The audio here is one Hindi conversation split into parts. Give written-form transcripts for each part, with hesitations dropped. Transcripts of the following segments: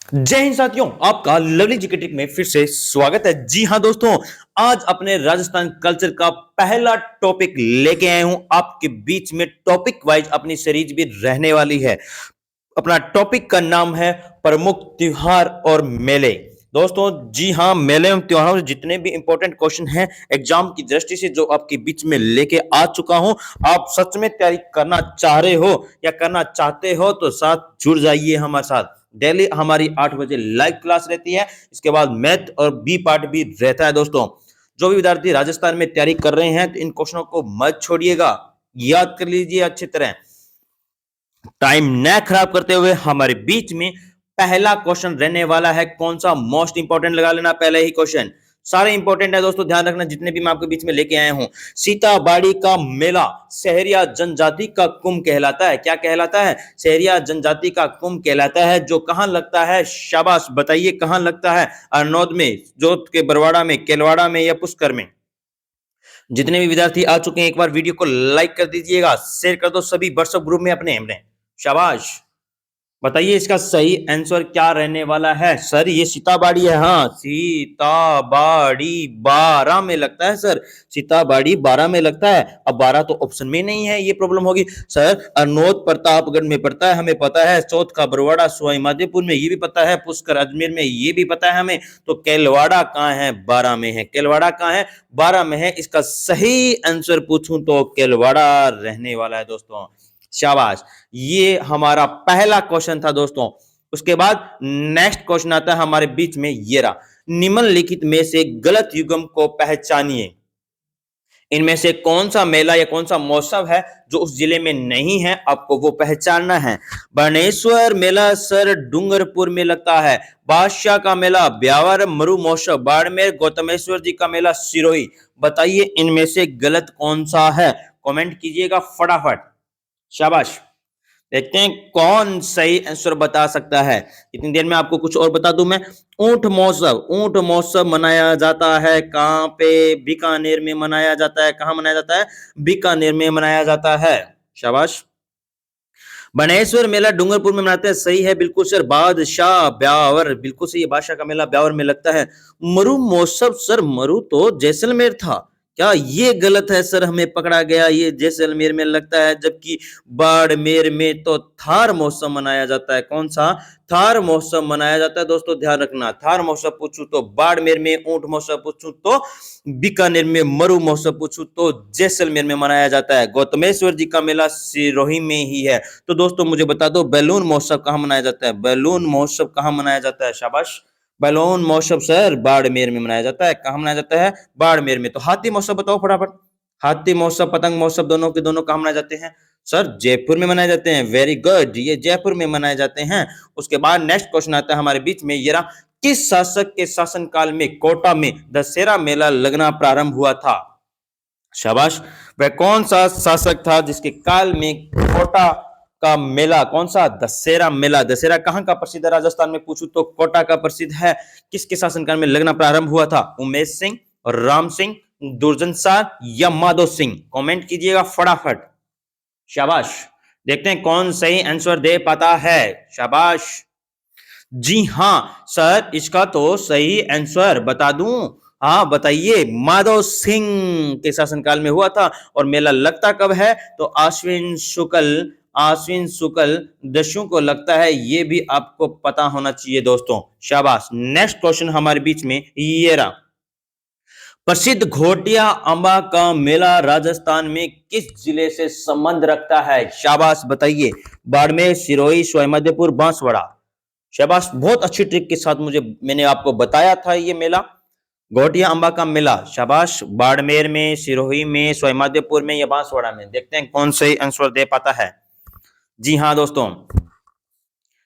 जय हिंद साथियों, आपका लवली जीके ट्रिक में फिर से स्वागत है। जी हां दोस्तों, आज अपने राजस्थान कल्चर का पहला टॉपिक लेके आया हूं आपके बीच में। टॉपिक वाइज अपनी सीरीज भी रहने वाली है। अपना टॉपिक का नाम है प्रमुख त्योहार और मेले। दोस्तों जी हां, मेले एवं त्योहारों से जितने भी इंपॉर्टेंट क्वेश्चन हैं एग्जाम की दृष्टि से जो आपके बीच में लेके आ चुका हूं, आप सच में तैयारी करना चाह रहे हो या करना चाहते हो तो साथ जुड़ जाइए हमारे साथ। डेली हमारी 8 बजे लाइव क्लास रहती है। इसके बाद मैथ और बी पार्ट भी रहता है। दोस्तों जो भी विद्यार्थी राजस्थान में तैयारी कर रहे हैं तो इन क्वेश्चनों को मत छोड़िएगा, याद कर लीजिए अच्छी तरह। टाइम न खराब करते हुए हमारे बीच में पहला क्वेश्चन रहने वाला है। कौन सा? मोस्ट इंपॉर्टेंट लगा लेना पहले ही क्वेश्चन। सारे इंपॉर्टेंट है दोस्तों, ध्यान रखना जितने भी मैं आपके बीच में लेके आया हूं। सीताबाड़ी का मेला सहरिया जनजाति का कुंभ कहलाता है। क्या कहलाता है? सहरिया जनजाति का कुंभ कहलाता है। जो कहां लगता है? शाबाश, बताइए कहां लगता है? अरनौद में, जोत के बरवाड़ा में, केलवाड़ा में या पुष्कर में? जितने भी विद्यार्थी आ चुके हैं एक बार वीडियो को लाइक कर दीजिएगा, शेयर कर दो सभी व्हाट्सएप ग्रुप में अपने। शाबाश। बताइए इसका सही आंसर क्या रहने वाला है? सर ये सीताबाड़ी है। हाँ, सीताबाड़ी 12 में लगता है सर। सीताबाड़ी 12 में लगता है। अब 12 तो ऑप्शन में नहीं है, ये प्रॉब्लम होगी। सर अरनोद प्रतापगढ़ में पड़ता है, हमें पता है। चौथ का बरवाड़ा सवाई माधोपुर में, ये भी पता है। पुष्कर अजमेर में, ये भी पता है हमें। तो केलवाड़ा कहाँ है? 12 में है। केलवाड़ा कहाँ है? 12 में है। इसका सही आंसर पूछूं तो केलवाड़ा रहने वाला है दोस्तों। शाबाश, ये हमारा पहला क्वेश्चन था दोस्तों। उसके बाद नेक्स्ट क्वेश्चन आता है हमारे बीच में, ये रहा। निम्नलिखित में से गलत युग्म को पहचानिए। इनमें से कौन सा मेला या कौन सा महोत्सव है जो उस जिले में नहीं है, आपको वो पहचानना है। बाणेश्वर मेला सर डूंगरपुर में लगता है। बादशाह का मेला ब्यावर मरु महोत्सव बाड़मेर। गौतमेश्वर जी का मेला सिरोही। बताइए इनमें से गलत कौन सा है? कमेंट कीजिएगा फटाफट। शाबाश, देखते हैं कौन सही आंसर बता सकता है। इतनी देर में आपको कुछ और बता दूं मैं। ऊंट महोत्सव, ऊंट महोत्सव मनाया जाता है कहां पे? बीकानेर में मनाया जाता है। कहां मनाया जाता है? बीकानेर में मनाया जाता है। शाबाश। बनेश्वर मेला डूंगरपुर में मनाते हैं। सही है, बिल्कुल सर। बादशाह ब्यावर, बिल्कुल सही है। बादशाह का मेला ब्यावर में लगता है। मरु महोत्सव सर, मरु तो जैसलमेर था। क्या ये गलत है सर? हमें पकड़ा गया, ये जैसलमेर में लगता है। जबकि बाड़मेर में तो थार महोत्सव मनाया जाता है। कौन सा? थार महोत्सव मनाया जाता है दोस्तों, ध्यान रखना। थार महोत्सव पूछूं तो बाड़मेर में, ऊंट महोत्सव पूछूं तो बीकानेर में, मरु महोत्सव पूछूं तो जैसलमेर में मनाया जाता है। गौतमेश्वर जी का मेला सिरोही में ही है। तो दोस्तों मुझे बता दो, बैलून महोत्सव कहां मनाया जाता है? बैलून महोत्सव कहां मनाया जाता है? शाबाश। बैलून महोत्सव सर बाड़मेर में मनाया जाता है। कहां मनाया जाता है? बाड़मेर में। तो हाथी महोत्सव बताओ फटाफट। हाथी महोत्सव, पतंग महोत्सव, दोनों के दोनों कहां मनाए जाते हैं? सर जयपुर में मनाए जाते हैं। वेरी गुड, ये जयपुर में मनाए जाते हैं। उसके बाद नेक्स्ट क्वेश्चन आता है हमारे बीच में, ये रहा। किस शासक के शासनकाल में कोटा में दशहरा मेला लगना प्रारंभ हुआ था? शाबाश। वह कौन सा शासक था जिसके काल में कोटा का मेला, कौन सा? दशहरा मेला। दशहरा कहां का प्रसिद्ध है? राजस्थान में पूछूं तो कोटा का प्रसिद्ध है। किसके शासनकाल में लगना प्रारंभ हुआ था? उमेश सिंह, राम सिंह, दुर्जन शाह या माधो सिंह? कमेंट कीजिएगा फटाफट। शाबाश, देखते हैं कौन सही आंसर दे पाता है। शाबाश। जी हां सर, इसका तो सही आंसर बता दूं। हाँ बताइए, माधव सिंह के शासनकाल में हुआ था। और मेला लगता कब है? तो आश्विन शुक्ल दस्यु को लगता है। ये भी आपको पता होना चाहिए दोस्तों। शाबाश। नेक्स्ट क्वेश्चन हमारे बीच में ये रहा। प्रसिद्ध घोटिया अंबा का मेला राजस्थान में किस जिले से संबंध रखता है? शाबाश, बताइए। बाड़मेर, सिरोही, सवाईमाधोपुर, बांसवाड़ा? शाबाश, बहुत अच्छी ट्रिक के साथ मैंने आपको बताया था ये मेला, घोटिया अंबा का मेला। शाबाश। बाड़मेर में, सिरोही में, सवाईमाधोपुर में या बांसवाड़ा में? देखते हैं कौन सही आंसर दे पाता है। जी हाँ दोस्तों,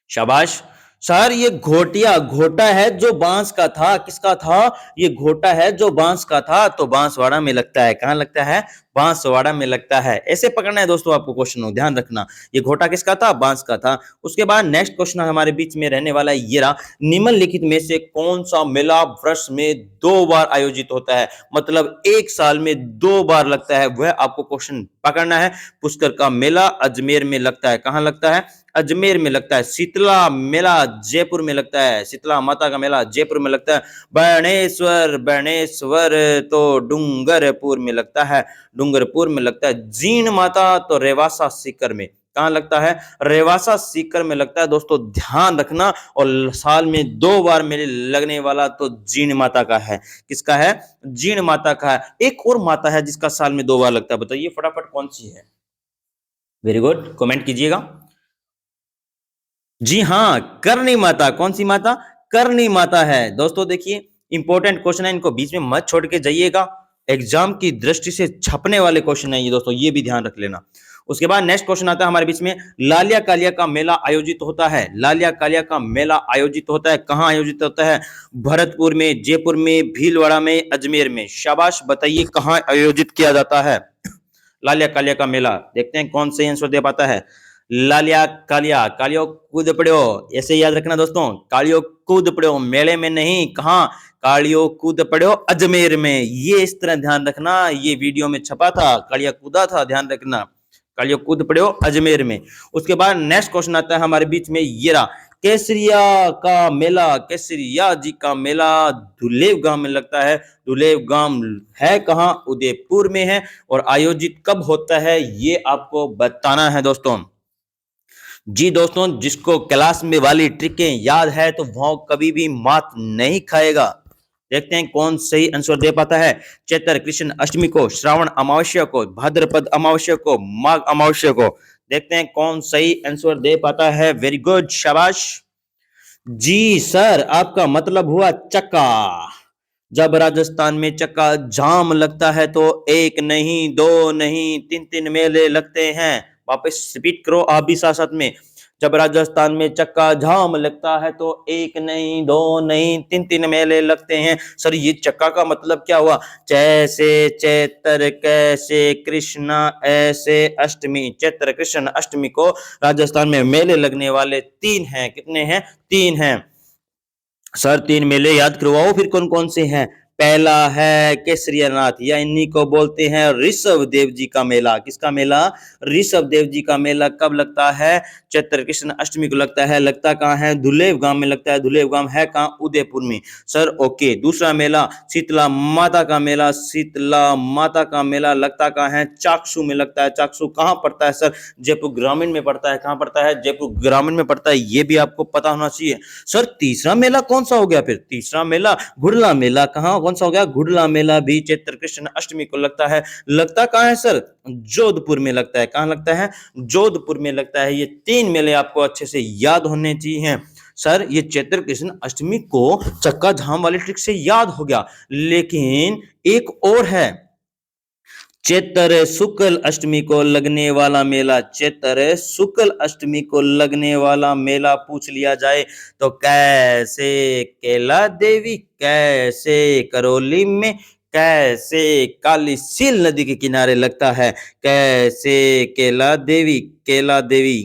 शाबाश। सर ये घोटिया, घोटा है जो बांस का था। किसका था? ये घोटा है जो बांस का था। तो बांसवाड़ा में लगता है। कहां लगता है? बांसवाड़ा में लगता है। ऐसे पकड़ना है दोस्तों आपको क्वेश्चन, ध्यान रखना। ये घोटा किसका था? बांस का था। उसके बाद नेक्स्ट क्वेश्चन हमारे बीच में रहने वाला है, ये रहा। निम्नलिखित में से कौन सा मेला वर्ष में 2 बार आयोजित होता है? मतलब एक साल में 2 बार लगता है, वह आपको क्वेश्चन पकड़ना है। पुष्कर का मेला अजमेर में लगता है। कहां लगता है? अजमेर में लगता है। शीतला मेला जयपुर में लगता है, शीतला माता का मेला जयपुर में लगता है। बाणेश्वर बाणेश्वर तो डूंगरपुर में लगता है, डूंगरपुर में लगता है। जीण माता तो रेवासा सीकर में, कहाँ लगता है? रेवासा सीकर में लगता है। दोस्तों ध्यान रखना, और साल में 2 बार मेले लगने वाला तो जीण माता का है। किसका है? जीण माता का है। एक और माता है जिसका साल में 2 बार लगता है, बताइए फटाफट कौन सी है? वेरी गुड, कमेंट कीजिएगा। जी हाँ, करणी माता। कौन सी माता? करणी माता है। दोस्तों देखिए इंपॉर्टेंट क्वेश्चन है, इनको बीच में मत छोड़ के जाइएगा, एग्जाम की दृष्टि से छपने वाले क्वेश्चन है ये दोस्तों, ये भी ध्यान रख लेना। उसके बाद नेक्स्ट क्वेश्चन आता है हमारे बीच में, लालिया कालिया का मेला आयोजित होता है। लालिया कालिया का मेला आयोजित होता है, कहां आयोजित होता है? भरतपुर में, जयपुर में, भीलवाड़ा में, अजमेर में। शाबाश, बताइए कहां आयोजित किया जाता है लालिया कालिया का मेला? देखते हैं कौन सही आंसर दे पाता है। लालिया कालिया, कालियो कूद पड़ो, ऐसे याद रखना दोस्तों, कालियो कूद पड़ो, मेले में नहीं, कहां? कालियो कूद पड़ो अजमेर में। ये इस तरह ध्यान रखना, ये वीडियो में छपा था, कालिया कूदा था, ध्यान रखना, कालियो कूद पड़ो अजमेर में। उसके बाद नेक्स्ट क्वेश्चन आता है हमारे बीच में, ये रहा, केसरिया का मेला, केसरिया जी का मेला दुलेव गांव में लगता है। दुलेव गांव है कहां? उदयपुर में है। और आयोजित कब होता है ये आपको बताना है दोस्तों। जी दोस्तों, जिसको क्लास में वाली ट्रिकें याद है तो वह कभी भी मात नहीं खाएगा। देखते हैं कौन सही आंसर दे पाता है। चैत्र कृष्ण अष्टमी को, श्रावण अमावस्या को, भाद्रपद अमावस्या को, माघ अमावस्या को। देखते हैं कौन सही आंसर दे पाता है। वेरी गुड, शाबाश। जी सर, आपका मतलब हुआ चक्का। जब राजस्थान में चक्का जाम लगता है तो एक नहीं, दो नहीं, 3-3 मेले लगते हैं। वापस रिपीट करो आप भी साथ साथ में। जब राजस्थान में चक्का जाम लगता है तो एक नहीं, दो नहीं, 3-3 मेले लगते हैं। सर ये चक्का का मतलब क्या हुआ? जैसे चैत्र, कैसे कृष्णा, ऐसे अष्टमी। चैत्र कृष्ण अष्टमी को राजस्थान में मेले लगने वाले 3 हैं। कितने हैं? 3 हैं। सर 3 मेले याद करवाओ, फिर कौन कौन से हैं? पहला है केसरियानाथ, या इन्हीं को बोलते हैं ऋषभ देव जी का मेला। किसका मेला? ऋषभ देव जी का मेला कब लगता है? चैत्र कृष्ण अष्टमी को लगता है। लगता कहाँ है? दुलेव गांव में लगता है। दुलेव गांव है कहाँ? उदयपुर में। Sir okay. दूसरा मेला शीतला माता का मेला, शीतला माता का मेला लगता कहाँ है? चाकसू में लगता है। चाकसू कहाँ पड़ता है सर? जयपुर ग्रामीण में पड़ता है। कहाँ पड़ता है? जयपुर ग्रामीण में पड़ता है, ये भी आपको पता होना चाहिए। सर तीसरा मेला कौन सा हो गया फिर? तीसरा मेला घुड़ला मेला। कहाँ कौन सा हो गया? घुड़ला मेला भी चैत्र कृष्ण अष्टमी को लगता है। लगता कहाँ है सर? जोधपुर में लगता है। कहाँ लगता है? जोधपुर में लगता है। ये 3 मेले आपको अच्छे से याद होने चाहिए। सर ये चैत्र कृष्ण अष्टमी को चक्का जाम वाली ट्रिक से याद हो गया, लेकिन एक और है, चैत्र शुक्ल अष्टमी को लगने वाला मेला। चैत्र शुक्ल अष्टमी को लगने वाला मेला पूछ लिया जाए तो कैसे कैला देवी, कैसे करौली में, कैसे काली सील नदी के किनारे लगता है। कैसे कैला देवी, कैला देवी,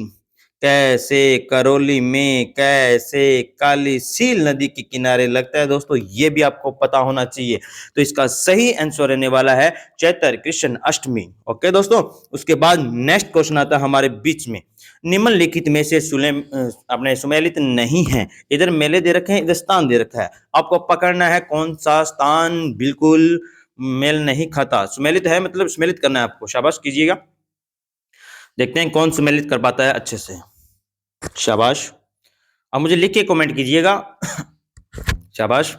कैसे करौली में, कैसे काली सील नदी के किनारे लगता है। दोस्तों ये भी आपको पता होना चाहिए। तो इसका सही आंसर रहने वाला है चैत्र कृष्ण अष्टमी। ओके दोस्तों, उसके बाद नेक्स्ट क्वेश्चन आता है हमारे बीच में, निम्नलिखित में से अपने सुमेलित नहीं है। इधर मेले दे रखे हैं, इधर स्थान दे रखा है, आपको पकड़ना है कौन सा स्थान बिल्कुल मेल नहीं खाता। सुमेलित है मतलब सुमेलित करना है आपको। शाबाश कीजिएगा, देखते हैं कौन सुमेलित कर पाता है अच्छे से। शाबाश, अब मुझे लिख के कमेंट कीजिएगा। शाबाश।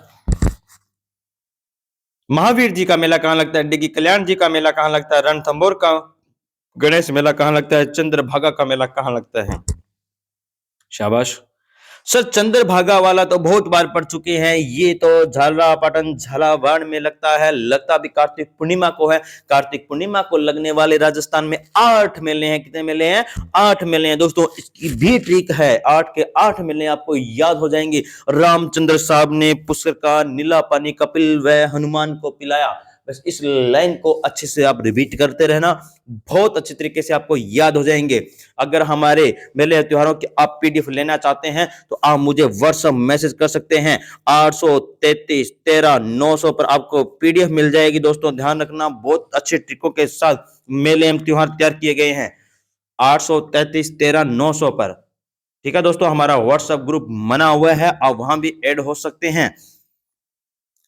महावीर जी का मेला कहाँ लगता है? डिग्गी कल्याण जी का मेला कहाँ लगता है? रणथंभौर का गणेश मेला कहाँ लगता है? चंद्रभागा का मेला कहाँ लगता है? शाबाश। सर चंद्रभागा वाला तो बहुत बार पढ़ चुके हैं, ये तो झालरापाटन झालावाड़ में लगता है। लगता भी कार्तिक पूर्णिमा को है। कार्तिक पूर्णिमा को लगने वाले राजस्थान में 8 मेले हैं। कितने मेले हैं? 8 मेले हैं दोस्तों। इसकी भी ट्रिक है, 8 के 8 मेले आपको याद हो जाएंगे। रामचंद्र साहब ने पुष्कर का नीला पानी कपिल व हनुमान को पिलाया। बस इस लाइन को अच्छे से आप रिपीट करते रहना, बहुत अच्छे तरीके से आपको याद हो जाएंगे। अगर हमारे मेले त्योहारों की आप पीडीएफ लेना चाहते हैं तो आप मुझे व्हाट्सएप मैसेज कर सकते हैं। 833 13 900 पर आपको पीडीएफ मिल जाएगी। दोस्तों ध्यान रखना, बहुत अच्छे ट्रिकों के साथ मेले एवं त्योहार तैयार किए गए हैं। 833 13 900 पर ठीक है दोस्तों, हमारा व्हाट्सएप ग्रुप बना हुआ है, आप वहां भी ऐड हो सकते हैं।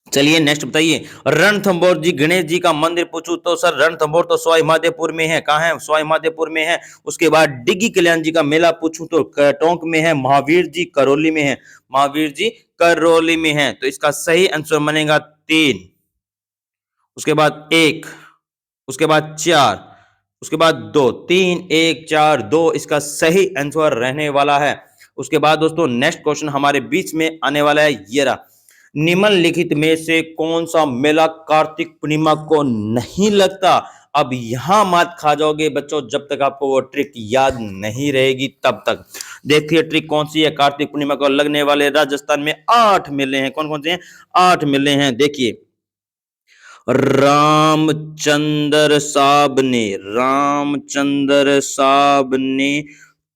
चलिए नेक्स्ट बताइए, रणथंभौर जी गणेश जी का मंदिर पूछूं तो सर रणथंभौर तो सवाई माधोपुर में है। कहाँ है? सवाई माधोपुर में है। उसके बाद डिग्गी कल्याण जी का मेला पूछूं तो टोंक में है। महावीर जी करौली में है। महावीर जी करौली में है। तो इसका सही आंसर बनेगा 3, उसके बाद 1, उसके बाद 4, उसके बाद 2, 3, 1, 4, 2 इसका सही आंसर रहने वाला है। उसके बाद दोस्तों नेक्स्ट क्वेश्चन हमारे बीच में आने वाला है, ये रहा। निम्नलिखित में से कौन सा मेला कार्तिक पूर्णिमा को नहीं लगता? अब यहां मात खा जाओगे बच्चों जब तक आपको वो ट्रिक याद नहीं रहेगी तब तक। देखिए ट्रिक कौन सी है। कार्तिक पूर्णिमा को लगने वाले राजस्थान में 8 मेले हैं। कौन कौन से हैं? 8 मेले हैं। देखिए, रामचंद्र साहब ने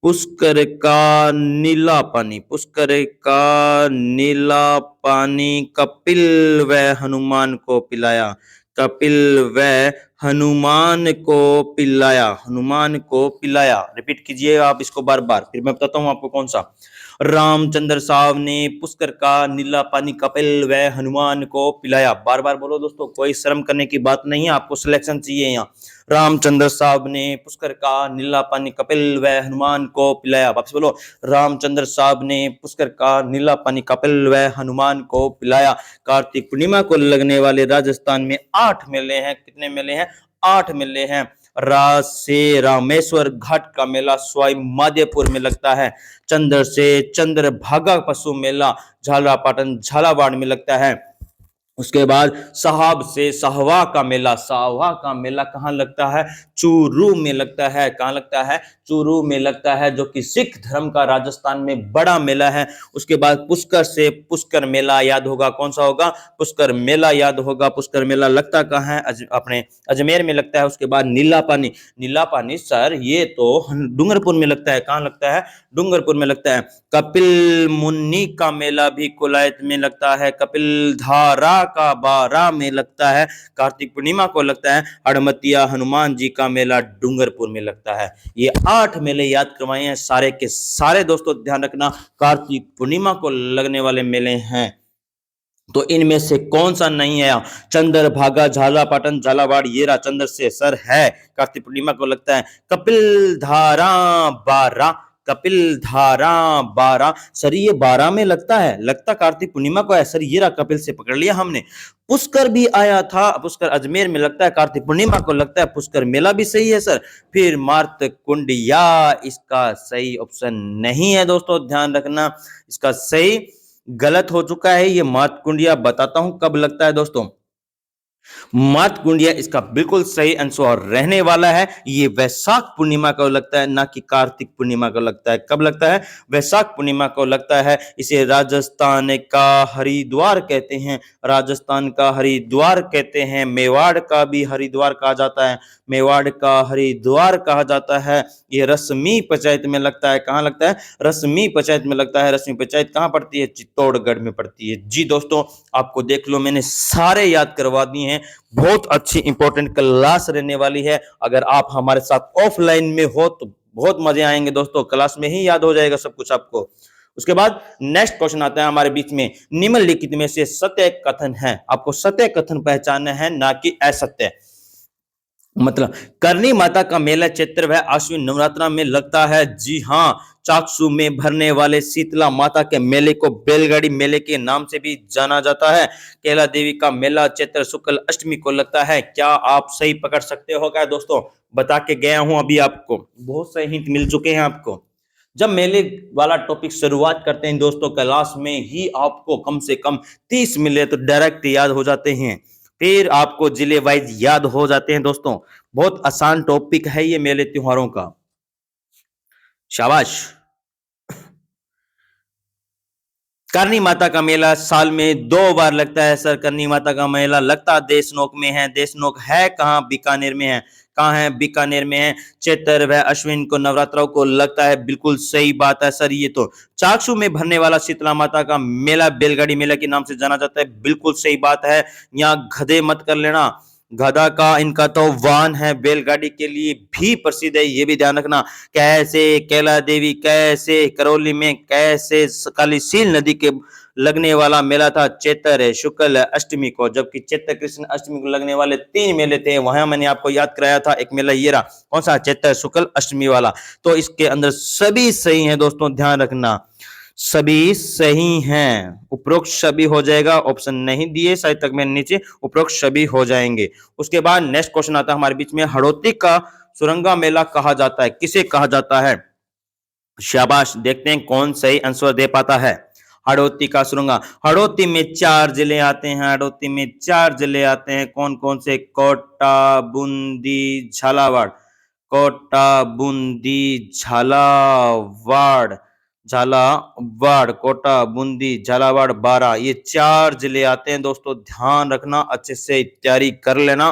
पुष्कर का नीला पानी, पुष्कर का नीला पानी कपिल व हनुमान को पिलाया। कपिल व हनुमान को पिलाया। हनुमान को पिलाया। रिपीट कीजिए आप इसको बार बार, फिर मैं बताता हूं आपको कौन सा। रामचंद्र साहब ने पुष्कर का नीला पानी कपिल व हनुमान को पिलाया। बार बार बोलो दोस्तों, कोई शर्म करने की बात नहीं है, आपको सिलेक्शन चाहिए यहाँ। रामचंद्र साहब ने पुष्कर का नीला पानी कपिल व हनुमान को पिलाया। वापस बोलो, रामचंद्र साहब ने पुष्कर का नीला पानी कपिल व हनुमान को पिलाया। कार्तिक पूर्णिमा को लगने वाले राजस्थान में 8 मेले हैं। कितने मेले हैं? 8 मेले हैं। से रामेश्वर घाट का मेला सवाई माधोपुर में लगता है। चंद्र से चंद्रभागा पशु मेला झालरापाटन झालावाड़ में लगता है। उसके बाद साहब से साहवा का मेला, साहवा का मेला कहाँ लगता है? चूरू में लगता है। कहाँ लगता है? चूरू में लगता है, जो कि सिख धर्म का राजस्थान में बड़ा मेला है। उसके बाद पुष्कर से पुष्कर मेला याद होगा, कौन सा होगा? पुष्कर मेला याद होगा। पुष्कर मेला लगता कहाँ है? अपने अजमेर में लगता है। उसके बाद नीला पानी, नीला पानी सर ये तो डूंगरपुर में लगता है। कहाँ लगता है? डूंगरपुर में लगता है। कपिल मुन्नी का मेला भी कोलायत में लगता है। कपिल धारा का बारा में लगता है। कार्तिक पूर्णिमा को लगता है। हड़मतिया हनुमान जी का मेला डूंगरपुर में लगता है। ये 8 मेले याद करवाए हैं सारे के सारे दोस्तों, ध्यान रखना कार्तिक पूर्णिमा को लगने वाले मेले हैं। तो इनमें से कौन सा नहीं है? चंद्रभागा झालापाटन झालावाड़, ये रहा चंद्र से सर है, कार्तिक पूर्णिमा को लगता है। कपिल धारा बारा, कपिल धारा 12 सर ये 12 में लगता है, लगता कार्तिक पूर्णिमा को है सर। ये रहा, कपिल से पकड़ लिया हमने। पुष्कर भी आया था, पुष्कर अजमेर में लगता है, कार्तिक पूर्णिमा को लगता है। पुष्कर मेला भी सही है सर। फिर मार्त कुंडिया इसका सही ऑप्शन नहीं है दोस्तों, ध्यान रखना। इसका सही गलत हो चुका है ये मार्त कुंडिया। बताता हूं कब लगता है दोस्तों। मात कुंडिया इसका बिल्कुल सही आंसर रहने वाला है। ये वैशाख पूर्णिमा को लगता है, ना कि कार्तिक पूर्णिमा को लगता है। कब लगता है? वैशाख पूर्णिमा को लगता है। इसे राजस्थान का हरिद्वार कहते हैं। राजस्थान का हरिद्वार कहते हैं। मेवाड़ का भी हरिद्वार कहा जाता है। मेवाड़ का हरिद्वार कहा जाता है। ये रश्मि पंचायत में लगता है। कहाँ लगता है? रश्मि पंचायत में लगता है। रश्मि पंचायत कहाँ पड़ती है? चित्तौड़गढ़ में पड़ती है। जी दोस्तों, आपको देख लो मैंने सारे याद करवा दिए हैं। बहुत अच्छी इंपॉर्टेंट क्लास रहने वाली है। अगर आप हमारे साथ ऑफलाइन में हो तो बहुत मजे आएंगे दोस्तों, क्लास में ही याद हो जाएगा सब कुछ आपको। उसके बाद नेक्स्ट क्वेश्चन आता है हमारे बीच में, निम्नलिखित में से सत्य कथन है। आपको सत्य कथन पहचानना है, ना कि असत्य। मतलब करनी माता का मेला चैत्र व आश्विन नवरात्रा में लगता है। जी हाँ, चाकसू में भरने वाले शीतला माता के मेले को बैलगाड़ी मेले के नाम से भी जाना जाता है। कैला देवी का मेला चैत्र शुक्ल अष्टमी को लगता है। क्या आप सही पकड़ सकते हो क्या दोस्तों? बता के गया हूं अभी आपको, बहुत से हिंट मिल चुके हैं आपको। जब मेले वाला टॉपिक शुरुआत करते हैं दोस्तों, क्लास में ही आपको कम से कम 30 मिले तो डायरेक्ट याद हो जाते हैं। फिर आपको जिले वाइज याद हो जाते हैं दोस्तों। बहुत आसान टॉपिक है ये मेले त्योहारों का। शाबाश। करनी माता का मेला साल में 2 बार लगता है सर। करनी माता का मेला लगता देशनोक में है। देशनोक है कहाँ? बीकानेर में है। कहाँ है? बीकानेर में है। चैत्र व अश्विन को नवरात्रों को लगता है। बिल्कुल सही बात है सर। ये तो चाकसू में भरने वाला शीतला माता का मेला बैलगाड़ी मेला के नाम से जाना जाता है। बिल्कुल सही बात है। यहाँ गधे मत कर लेना। गधा का इनका तो वाहन है, बैलगाड़ी के लिए भी प्रसिद्ध है, ये भी ध्यान रखना। कैसे कैला देवी, कैसे करौली में कैसे कालीसील नदी के लगने वाला मेला था चैत्र शुक्ल अष्टमी को, जबकि चैत्र कृष्ण अष्टमी को लगने वाले 3 मेले थे। वहां मैंने आपको याद कराया था, एक मेला ये रहा, कौन सा, चैत्र शुक्ल अष्टमी वाला। तो इसके अंदर सभी सही है दोस्तों, ध्यान रखना, सभी सही हैं। उपरोक्त सभी हो जाएगा, ऑप्शन नहीं दिए शायद तक मैंने नीचे, उपरोक्त सभी हो जाएंगे। उसके बाद नेक्स्ट क्वेश्चन आता है हमारे बीच में, हड़ौती का सुरंगा मेला कहा जाता है, किसे कहा जाता है? शाबाश, देखते हैं कौन सही आंसर दे पाता है। हड़ौती का सुरंगा, हड़ौती में 4 जिले आते हैं, हड़ौती में 4 जिले आते हैं, कौन कौन से? कोटा, बूंदी, झालावाड़, कोटा, बूंदी, झालावाड़, झालावाड़, कोटा, बूंदी, झालावाड़, बारा, ये 4 जिले आते हैं दोस्तों, ध्यान रखना, अच्छे से तैयारी कर लेना।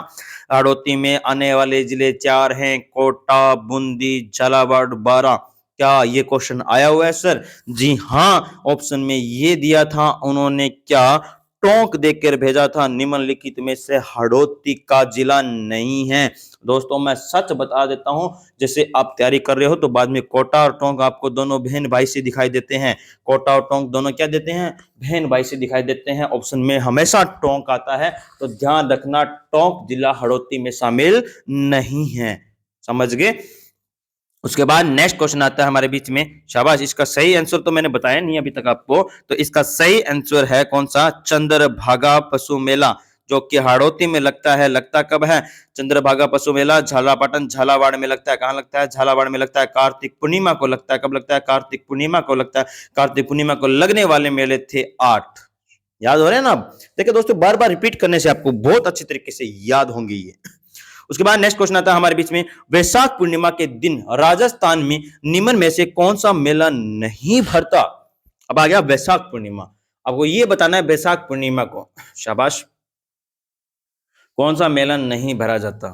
हड़ौती में आने वाले जिले 4 हैं, कोटा, बूंदी, झालावाड़, बारा। क्या ये क्वेश्चन आया हुआ है सर? जी हाँ, ऑप्शन में ये दिया था उन्होंने, क्या टोंक देकर भेजा था, निम्नलिखित में से हड़ौती का जिला नहीं है। दोस्तों मैं सच बता देता हूं, जैसे आप तैयारी कर रहे हो तो बाद में कोटा और टोंक आपको दोनों बहन भाई से दिखाई देते हैं, कोटा और टोंक दोनों क्या देते हैं? बहन भाई से दिखाई देते हैं। ऑप्शन में हमेशा टोंक आता है, तो ध्यान रखना, टोंक जिला हड़ौती में शामिल नहीं है, समझ गए? उसके बाद नेक्स्ट क्वेश्चन आता है हमारे बीच में, शाबाश, इसका सही आंसर तो मैंने बताया नहीं अभी तक आपको, तो इसका सही आंसर है कौन सा? चंद्रभागा पशु मेला, जो कि हड़ौती में लगता है। लगता कब है? चंद्रभागा पशु मेला झालापाटन झालावाड़ में लगता है। कहां लगता है? झालावाड़ में लगता है। कार्तिक पूर्णिमा को लगता है। कब लगता है? कार्तिक पूर्णिमा को लगता है। कार्तिक पूर्णिमा को लगने वाले मेले थे 8। याद हो रहे हैं ना? देखिए दोस्तों, बार बार रिपीट करने से आपको बहुत अच्छी तरीके से याद होंगे ये। उसके बाद नेक्स्ट क्वेश्चन आता है हमारे बीच में, वैशाख पूर्णिमा के दिन राजस्थान में निम्न में से कौन सा मेला नहीं भरता? अब आ गया वैशाख पूर्णिमा, आपको ये बताना है वैशाख पूर्णिमा को, शाबाश, कौन सा मेला नहीं भरा जाता?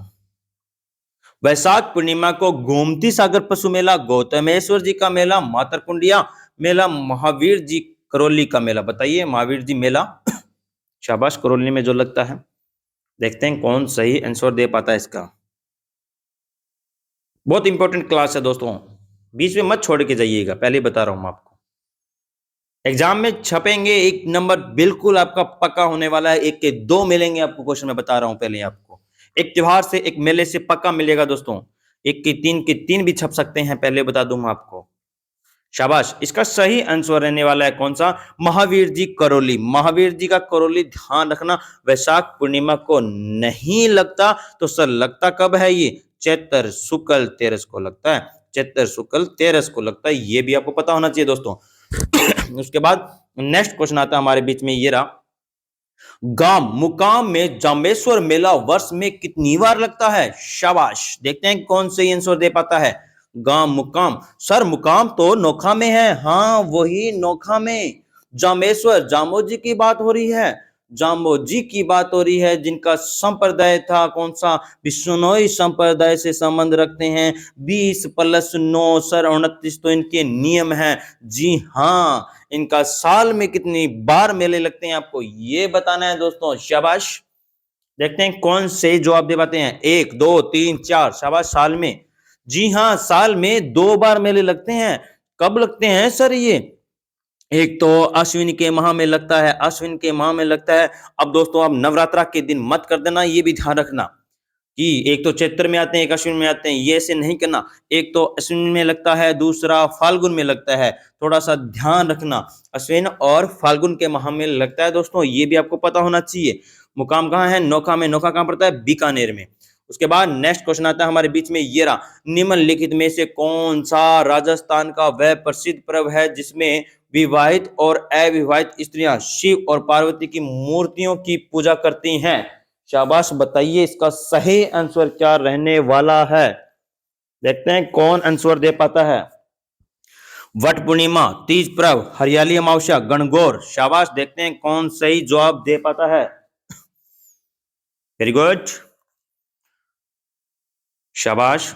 वैशाख पूर्णिमा को गोमती सागर पशु मेला, गौतमेश्वर जी का मेला, मातरकुंडिया मेला, महावीर जी करौली का मेला। बताइए, महावीर जी मेला, शाबाश, करौली में जो लगता है। देखते हैं कौन सही आंसर दे पाता है इसका। बहुत इंपॉर्टेंट क्लास है दोस्तों, बीच में मत छोड़ के जाइएगा, पहले बता रहा हूं मैं आपको। एग्जाम में छपेंगे, एक नंबर बिल्कुल आपका पक्का होने वाला है, एक के 2 मिलेंगे आपको क्वेश्चन, मैं बता रहा हूं पहले आपको। एक त्योहार से, एक मेले से पक्का मिलेगा दोस्तों, एक के 3 भी छप सकते हैं, पहले बता दूं मैं आपको। शाबाश, इसका सही आंसर रहने वाला है कौन सा? महावीर जी करौली। महावीर जी का करौली, ध्यान रखना, वैशाख पूर्णिमा को नहीं लगता, तो सर लगता कब है ये? चैत्र शुक्ल 13 को लगता है, चैत्र शुक्ल 13 को लगता है, ये भी आपको पता होना चाहिए दोस्तों। उसके बाद नेक्स्ट क्वेश्चन आता है हमारे बीच में, ये रहा, गांव मुकाम में जामेश्वर मेला वर्ष में कितनी बार लगता है? शाबाश, देखते हैं कौन सही आंसर दे पाता है। गांव मुकाम, सर मुकाम तो नोखा में है, हाँ वही नोखा में, जामेश्वर जामो जी की बात हो रही है, जामो जी की बात हो रही है, जिनका संप्रदाय था कौन सा? बिश्नोई संप्रदाय से संबंध रखते हैं। 20+9 सर 29 तो इनके नियम हैं। जी हाँ, इनका साल में कितनी बार मेले लगते हैं आपको ये बताना है दोस्तों, शाबाश। देखते हैं कौन से जवाब दे पाते हैं, 1 2 3 4, शाबाश, साल में। जी हाँ, साल में 2 बार मेले लगते हैं। कब लगते हैं सर ये? एक तो अश्विन के माह में लगता है, अश्विन के माह में लगता है। अब दोस्तों आप नवरात्रा के दिन मत कर देना, ये भी ध्यान रखना कि एक तो चैत्र में आते हैं, एक अश्विन में आते हैं, ये ऐसे नहीं करना। एक तो अश्विन में लगता है, दूसरा फाल्गुन में लगता है, थोड़ा सा ध्यान रखना, अश्विन और फाल्गुन के माह में लगता है दोस्तों, ये भी आपको पता होना चाहिए। मुकाम कहाँ है? नोखा में। नोखा कहाँ पड़ता है? बीकानेर में। उसके बाद नेक्स्ट क्वेश्चन आता है हमारे बीच में, ये रहा, निम्नलिखित में से कौन सा राजस्थान का वह प्रसिद्ध पर्व है जिसमें विवाहित और अविवाहित स्त्रियां शिव और पार्वती की मूर्तियों की पूजा करती हैं? शाबाश, बताइए इसका सही आंसर क्या रहने वाला है? देखते हैं कौन आंसर दे पाता है। वट पूर्णिमा, तीज पर्व, हरियाली अमावस्या, गणगौर। शाबाश, देखते हैं कौन सही जवाब दे पाता है। वेरी गुड, शाबाश।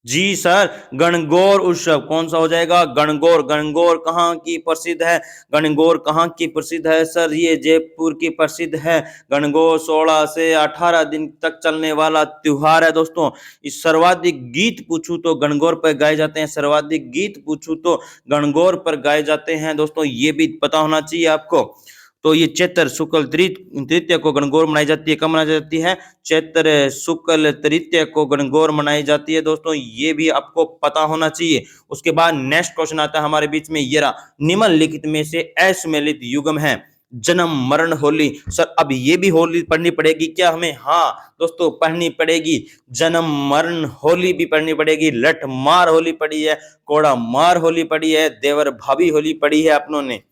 जी सर, गणगौर उत्सव कौन सा हो जाएगा? गणगौर। गणगौर कहाँ की प्रसिद्ध है? गणगौर कहाँ की प्रसिद्ध है सर? ये जयपुर की प्रसिद्ध है। गणगौर 16 से 18 दिन तक चलने वाला त्योहार है दोस्तों। इस सर्वाधिक गीत पूछूं तो गणगौर पर गाए जाते हैं। सर्वाधिक गीत पूछूं तो गणगौर पर गाए जाते हैं दोस्तों, ये भी पता होना चाहिए आपको। तो ये चैत्र शुक्ल तृतीया को गणगौर मनाई जाती है। कब मनाई जाती है? चैत्र शुक्ल तृतीया को गणगौर मनाई जाती है दोस्तों, ये भी आपको पता होना चाहिए। उसके बाद नेक्स्ट क्वेश्चन आता है हमारे बीच में, ये रहा, निम्नलिखित में से असम्मिलित युग्म है। जन्म मरण होली। सर अब ये भी होली पढ़नी पड़ेगी क्या हमें? हाँ दोस्तों पढ़नी पड़ेगी। जन्म मरण होली भी पढ़नी पड़ेगी। लठ मार होली पढ़ी है, कोड़ा मार होली पढ़ी है, देवर भाभी होली पढ़ी है अपनों ने।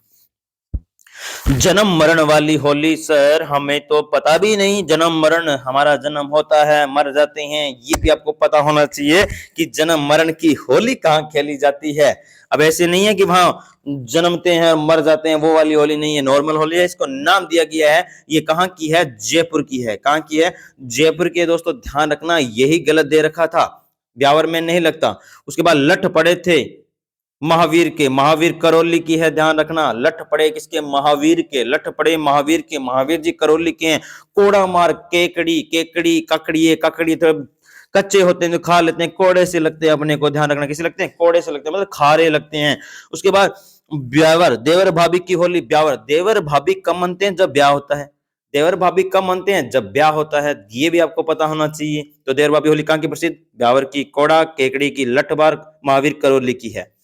जन्म मरण वाली होली सर हमें तो पता भी नहीं। जन्म मरण, हमारा जन्म होता है, मर जाते हैं, ये भी आपको पता होना चाहिए कि जन्म मरण की होली कहाँ खेली जाती है। अब ऐसे नहीं है कि वहां जन्मते हैं मर जाते हैं, वो वाली होली नहीं है, नॉर्मल होली है। इसको नाम दिया गया है, ये कहाँ की है? जयपुर की है। कहाँ की है? जयपुर की है दोस्तों, ध्यान रखना, यही गलत दे रखा था, ब्यावर में नहीं लगता। उसके बाद लठ पड़े थे महावीर के, महावीर करौली की है, ध्यान रखना। लठ पड़े किसके? महावीर के। लठ पड़े महावीर के, महावीर जी करौली के हैं। कोड़ा मार केकड़ी, केकड़ी ककड़ी, ककड़ी तो कच्चे होते हैं जो खा लेते हैं, कोड़े से लगते हैं अपने को, ध्यान रखना। किसे लगते हैं? कोड़े से लगते हैं, मतलब खारे लगते हैं। उसके बाद ब्यावर, देवर भाभी की होली। ब्यावर, देवर भाभी कब मनते हैं? जब ब्याह होता है। देवर भाभी कब मनते हैं? जब ब्याह होता है, ये भी आपको पता होना चाहिए। तो देवर भाभी होली कहाँ की प्रसिद्ध? ब्यावर की, कोड़ा केकड़ी की, लठ बार महावीर करौली की है।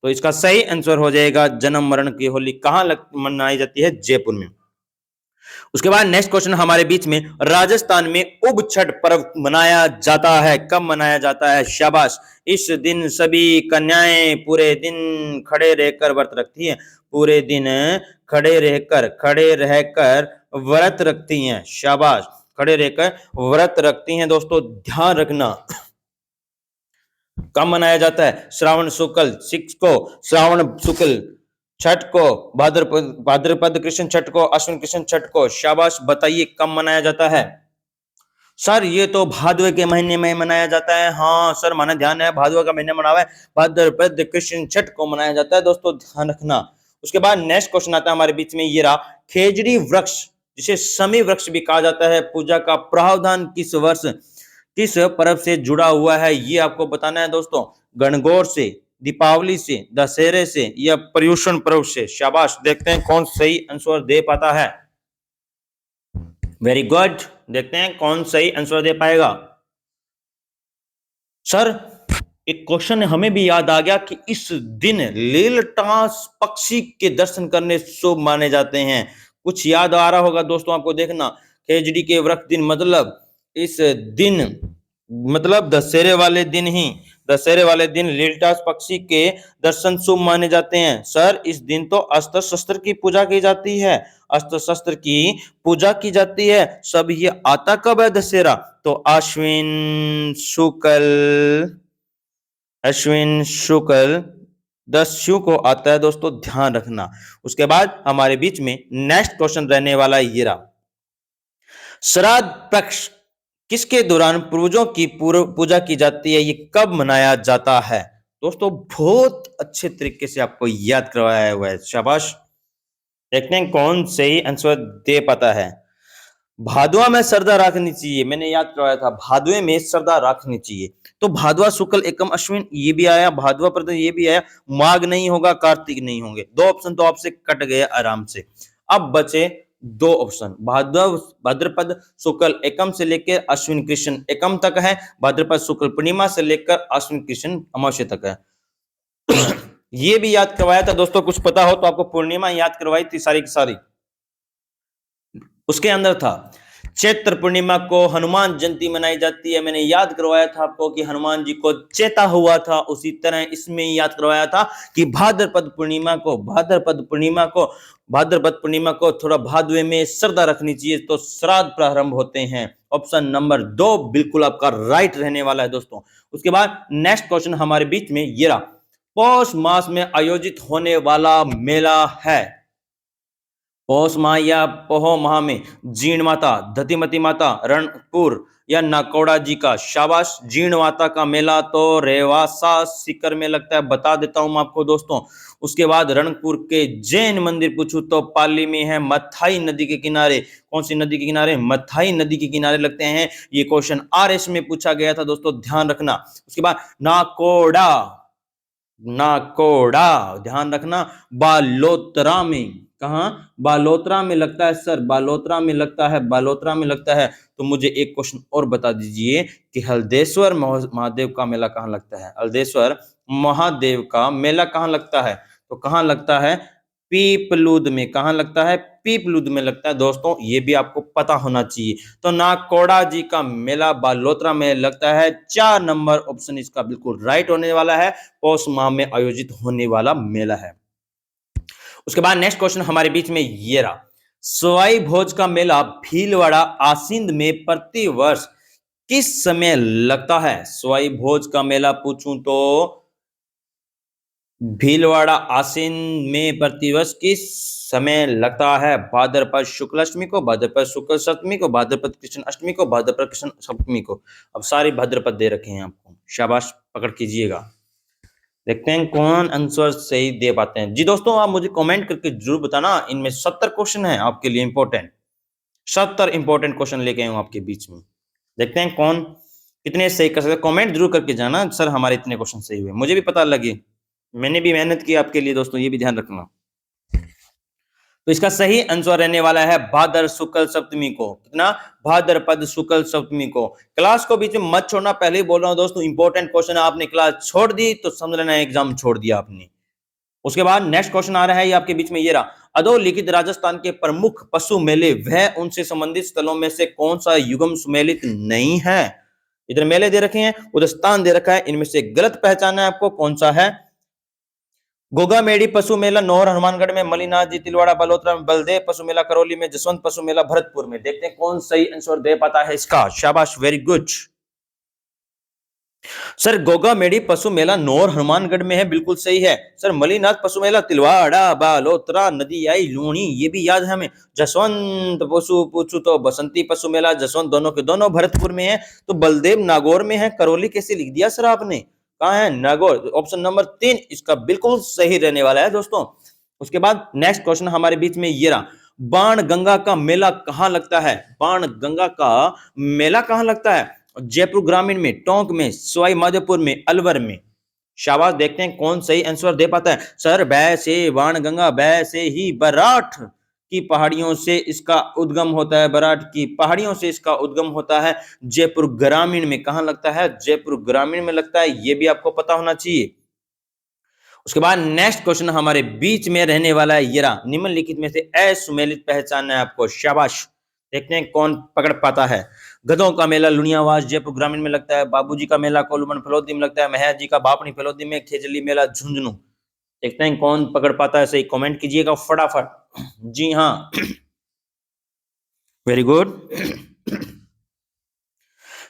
तो इसका सही आंसर हो जाएगा जन्म मरण की होली कहां मनाई जाती है? जयपुर में। उसके बाद नेक्स्ट क्वेश्चन हमारे बीच में, राजस्थान में उब छठ पर्व मनाया जाता है। कब मनाया जाता है? शाबाश। इस दिन सभी कन्याएं पूरे दिन खड़े रहकर व्रत रखती हैं। पूरे दिन खड़े रहकर व्रत रखती हैं। शाबाश, खड़े रहकर व्रत रखती हैं दोस्तों, ध्यान रखना। कब मनाया जाता है? श्रावण शुक्ल 6 को, श्रावण शुक्ल छठ को, भाद्रपद कृष्ण छठ को, अश्विन कृष्ण छठ को। शाबाश, बताइए कब मनाया जाता है? सर ये तो भादवे के महीने में मनाया जाता है। हाँ सर, माना ध्यान है, भादवे का महीना मना हुआ है, भाद्रपद कृष्ण छठ को मनाया जाता है दोस्तों, ध्यान रखना। उसके बाद नेक्स्ट क्वेश्चन आता है हमारे बीच में, ये रहा, खेजड़ी वृक्ष जिसे समी वृक्ष भी कहा जाता है, पूजा का प्रावधान किस वर्ष किस पर्व से जुड़ा हुआ है? ये आपको बताना है दोस्तों। गणगौर से, दीपावली से, दशहरे से, या पर्युषण पर्व से? शाबाश, देखते हैं कौन सही आंसर दे पाता है। वेरी गुड, देखते हैं कौन सही आंसर दे पाएगा। सर एक क्वेश्चन हमें भी याद आ गया कि इस दिन लीलटास पक्षी के दर्शन करने शुभ माने जाते हैं। कुछ याद आ रहा होगा दोस्तों आपको, देखना। खेजड़ी के व्रत दिन मतलब इस दिन, मतलब दशहरे वाले दिन लीलटास पक्षी के दर्शन शुभ माने जाते हैं। सर इस दिन तो अस्त्र शस्त्र की पूजा की जाती है, अस्त्र शस्त्र की पूजा की जाती है। सब ये आता कब है दशहरा? तो अश्विन शुक्ल दस्यु को आता है दोस्तों, ध्यान रखना। उसके बाद हमारे बीच में नेक्स्ट क्वेश्चन रहने वाला है, ये रहा, श्राद्ध पक्ष किसके दौरान पूर्वजों की पूजा की जाती है? ये कब मनाया जाता है? दोस्तों बहुत अच्छे तरीके से आपको याद करवाया हुआ है, शाबाश। देखते हैं कौन सही आंसर दे पाता है। भादवा में श्रद्धा रखनी चाहिए, मैंने याद करवाया था, भादवे में श्रद्धा रखनी चाहिए। तो भादवा शुक्ल एकम अश्विन ये भी आया, भादवा प्रद ये भी आया, माघ नहीं होगा, कार्तिक नहीं होंगे। दो ऑप्शन तो आपसे कट गए आराम से। अब बचे दो ऑप्शन, भाद्रपद शुक्ल एकम से लेकर अश्विन कृष्ण एकम तक है, भाद्रपद शुक्ल पूर्णिमा से लेकर अश्विन कृष्ण अमावस्या तक है। ये भी याद करवाया था दोस्तों, कुछ पता हो तो आपको, पूर्णिमा याद करवाई थी सारी की सारी। उसके अंदर था चैत्र पूर्णिमा को हनुमान जयंती मनाई जाती है, मैंने याद करवाया था आपको कि हनुमान जी को चेता हुआ था। उसी तरह इसमें याद करवाया था कि भाद्रपद पूर्णिमा को थोड़ा भादवे में श्रद्धा रखनी चाहिए, तो श्राद्ध प्रारंभ होते हैं। ऑप्शन नंबर 2 बिल्कुल आपका राइट रहने वाला है दोस्तों। उसके बाद नेक्स्ट क्वेश्चन हमारे बीच में ये रहा, पौष मास में आयोजित होने वाला मेला है। पौष माह या पोह माह में जीण माता, धतिमती माता, रणपुर या नाकौड़ा जी का। शाबाश। जीण माता का मेला तो रेवासा सीकर में लगता है, बता देता हूं मैं आपको दोस्तों। उसके बाद रणपुर के जैन मंदिर पूछूं तो पाली में है, मथाई नदी के किनारे। कौन सी नदी के किनारे? मथाई नदी के किनारे लगते हैं। ये क्वेश्चन आरएस में पूछा गया था दोस्तों, ध्यान रखना। उसके बाद नाकोड़ा, नाकोड़ा ध्यान रखना, बालोतरा में। कहा? बालोतरा में लगता है सर, बालोतरा में लगता है, बालोतरा में लगता है। तो मुझे एक क्वेश्चन और बता दीजिए कि हल्देश्वर महादेव का मेला कहाँ लगता है? हल्देश्वर महादेव का मेला कहाँ लगता है? तो कहाँ लगता है? पीपलूद में। कहाँ लगता है? पीपलूद में लगता है दोस्तों, ये भी आपको पता होना चाहिए। तो नाकोड़ा जी का मेला बालोतरा में लगता है। 4 नंबर ऑप्शन इसका बिल्कुल राइट होने वाला है। पौष माह में आयोजित होने वाला मेला है। उसके बाद नेक्स्ट क्वेश्चन हमारे बीच में ये रहा, सवाई भोज का मेला भीलवाड़ा आसीन में प्रति वर्ष किस समय लगता है? सवाई भोज का मेला पूछूं तो भीलवाड़ा आसीन में प्रतिवर्ष किस समय लगता है? भाद्रपद शुक्ल अष्टमी को, भाद्रपद शुक्ल सप्तमी को, भाद्रपद कृष्ण अष्टमी को, भाद्रपद कृष्ण सप्तमी को। अब सारे भाद्रपद दे रखे हैं आपको, शाबाश, पकड़ कीजिएगा। देखते हैं कौन आंसर सही दे पाते हैं। जी दोस्तों, आप मुझे कमेंट करके जरूर बताना। इनमें 70 क्वेश्चन है आपके लिए इंपॉर्टेंट, 70 इंपॉर्टेंट क्वेश्चन लेके आए हूं आपके बीच में। देखते हैं कौन कितने सही कर सकते। कमेंट जरूर करके जाना सर हमारे इतने क्वेश्चन सही हुए, मुझे भी पता लगे। मैंने भी मेहनत की आपके लिए दोस्तों, ये भी ध्यान रखना। तो इसका सही आंसर रहने वाला है भाद्र शुक्ल सप्तमी को। कितना? भाद्रपद शुक्ल सप्तमी को। क्लास को बीच में मत छोड़ना, पहले ही बोल रहा हूं दोस्तों, इंपॉर्टेंट क्वेश्चन आपने क्लास छोड़ दी तो समझ लेना एग्जाम छोड़ दिया आपने। उसके बाद नेक्स्ट क्वेश्चन आ रहा है ये आपके बीच में, ये रहा, अधोलिखित राजस्थान के प्रमुख पशु मेले वह उनसे संबंधित स्थलों में से कौन सा युग्म सुमेलित नहीं है? इधर मेले दे रखे हैं, उधर स्थान दे रखा है, इनमें से गलत पहचाना है आपको, कौन सा है? गोगा मेड़ी पशु मेला नौर हनुमानगढ़ में, मलिनाथ जी तिलवाड़ा बलोत्रा में, बलदेव पशु मेला करौली में, जसवंत पशु मेला भरतपुर में। देखते हैं कौन सही आंसर दे पाता है इसका। शाबाश, वेरी गुड सर। गोगा मेड़ी पशु मेला नौर हनुमानगढ़ में है, बिल्कुल सही है सर। मलिनाथ पशु मेला तिलवाड़ा बालोतरा नदी आई लूणी, ये भी याद है हमें। जसवंत पशु पूछू तो बसंती पशु मेला जसवंत दोनों के दोनों भरतपुर में है। तो बलदेव नागौर में है। करौली कैसे लिख दिया सर आपने? कहाँ है? नागौर। ऑप्शन नंबर 3 इसका बिल्कुल सही रहने वाला है दोस्तों। उसके बाद नेक्स्ट क्वेश्चन हमारे बीच में ये रहा, बाण गंगा का मेला कहाँ लगता है? बाण गंगा का मेला कहाँ लगता है? जयपुर ग्रामीण में, टोंक में, सवाई माधोपुर में, अलवर में। शाबाश, देखते हैं कौन सही आंसर दे पाता है। सर बै से बाण गंगा, बै से ही बराठ की पहाड़ियों से इसका उद्गम होता है। बराठ की पहाड़ियों से इसका उद्गम होता है। जयपुर ग्रामीण में कहां लगता है? जयपुर ग्रामीण में लगता है, यह भी आपको पता होना चाहिए। उसके बाद नेक्स्ट क्वेश्चन हमारे बीच में रहने वाला है, ये रहा, निम्नलिखित में से असुमेलित पहचान है आपको। शाबाश, देखते हैं कौन पकड़ पाता है। गधों का मेला लुणियावास जयपुर ग्रामीण में लगता है। बाबूजी का मेला कोलमन फलोदी में लगता है। महर जी का बापनी फलोदी में। खेजली मेला झुंझुनू। देखते हैं कौन पकड़ पाता है सही, कमेंट कीजिएगा फटाफट। जी हाँ, वेरी गुड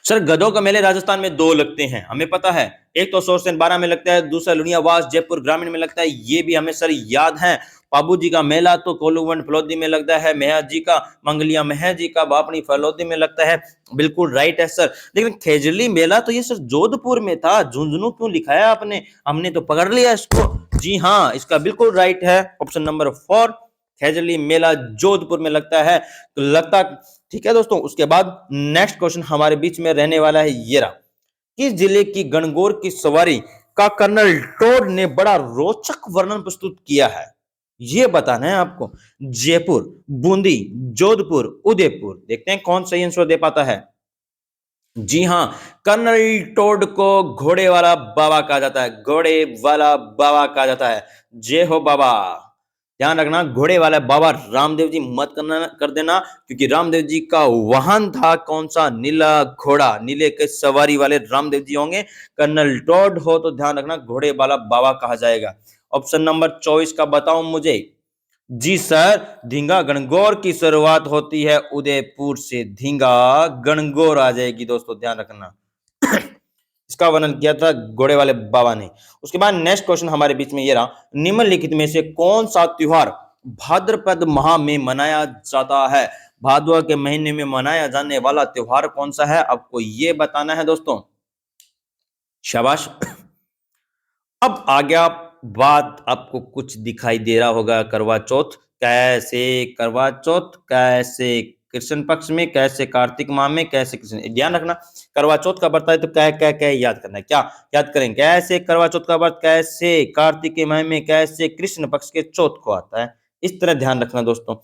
सर। गधों का मेले राजस्थान में 2 लगते हैं, हमें पता है। एक तो सोरसन 12 में लगता है, दूसरा लुणियावास जयपुर ग्रामीण में लगता है, ये भी हमें सर याद है। बाबू जी का मेला तो कोलुवन फलोदी में लगता है। मेहर जी का, मंगलिया मेहर जी का बापनी फलोदी में लगता है, बिल्कुल राइट है सर। लेकिन खेजली मेला तो ये सर जोधपुर में था, झुंझुनू क्यों लिखाया आपने? हमने तो पकड़ लिया इसको। जी हाँ, इसका बिल्कुल राइट है ऑप्शन नंबर 4, खेजली मेला जोधपुर में लगता है। तो लगता ठीक है दोस्तों। उसके बाद नेक्स्ट क्वेश्चन हमारे बीच में रहने वाला है, ये रहा, किस जिले की गणगौर की सवारी का कर्नल टोड ने बड़ा रोचक वर्णन प्रस्तुत किया है? ये बताना है आपको। जयपुर, बूंदी, जोधपुर, उदयपुर। देखते हैं कौन सही आंसर दे पाता है। जी हाँ, कर्नल टोड को घोड़े वाला बाबा कहा जाता है। घोड़े वाला बाबा कहा जाता है। जय हो बाबा। ध्यान रखना, घोड़े वाला बाबा रामदेव जी मत करना कर देना, क्योंकि रामदेव जी का वाहन था कौन सा? नीला घोड़ा। नीले के सवारी वाले रामदेव जी होंगे। कर्नल टोड हो तो ध्यान रखना घोड़े वाला बाबा कहा जाएगा। ऑप्शन नंबर 24 का बताओ मुझे। जी सर, धींगा गणगौर की शुरुआत होती है उदयपुर से। धींगा गणगौर आ जाएगी दोस्तों, ध्यान रखना। इसका वर्णन किया था घोड़े वाले बाबा ने। उसके बाद नेक्स्ट क्वेश्चन हमारे बीच में ये रहा, निम्नलिखित में से कौन सा त्योहार भाद्रपद माह में मनाया जाता है? भादवा के महीने में मनाया जाने वाला त्योहार कौन सा है? आपको ये बताना है दोस्तों। शाबाश। अब आ गया बात, आपको कुछ दिखाई दे रहा होगा, करवा चौथ कैसे, करवा चौथ कैसे, कृष्ण पक्ष में कैसे, कार्तिक माह में कैसे, कृष्ण, ध्यान रखना करवा चौथ का व्रत है तो क्या क्या क्या याद करना है, क्या याद करेंगे, कैसे करवा चौथ का व्रत, कैसे कार्तिक के माह में, कैसे कृष्ण पक्ष के चौथ को आता है, इस तरह ध्यान रखना दोस्तों।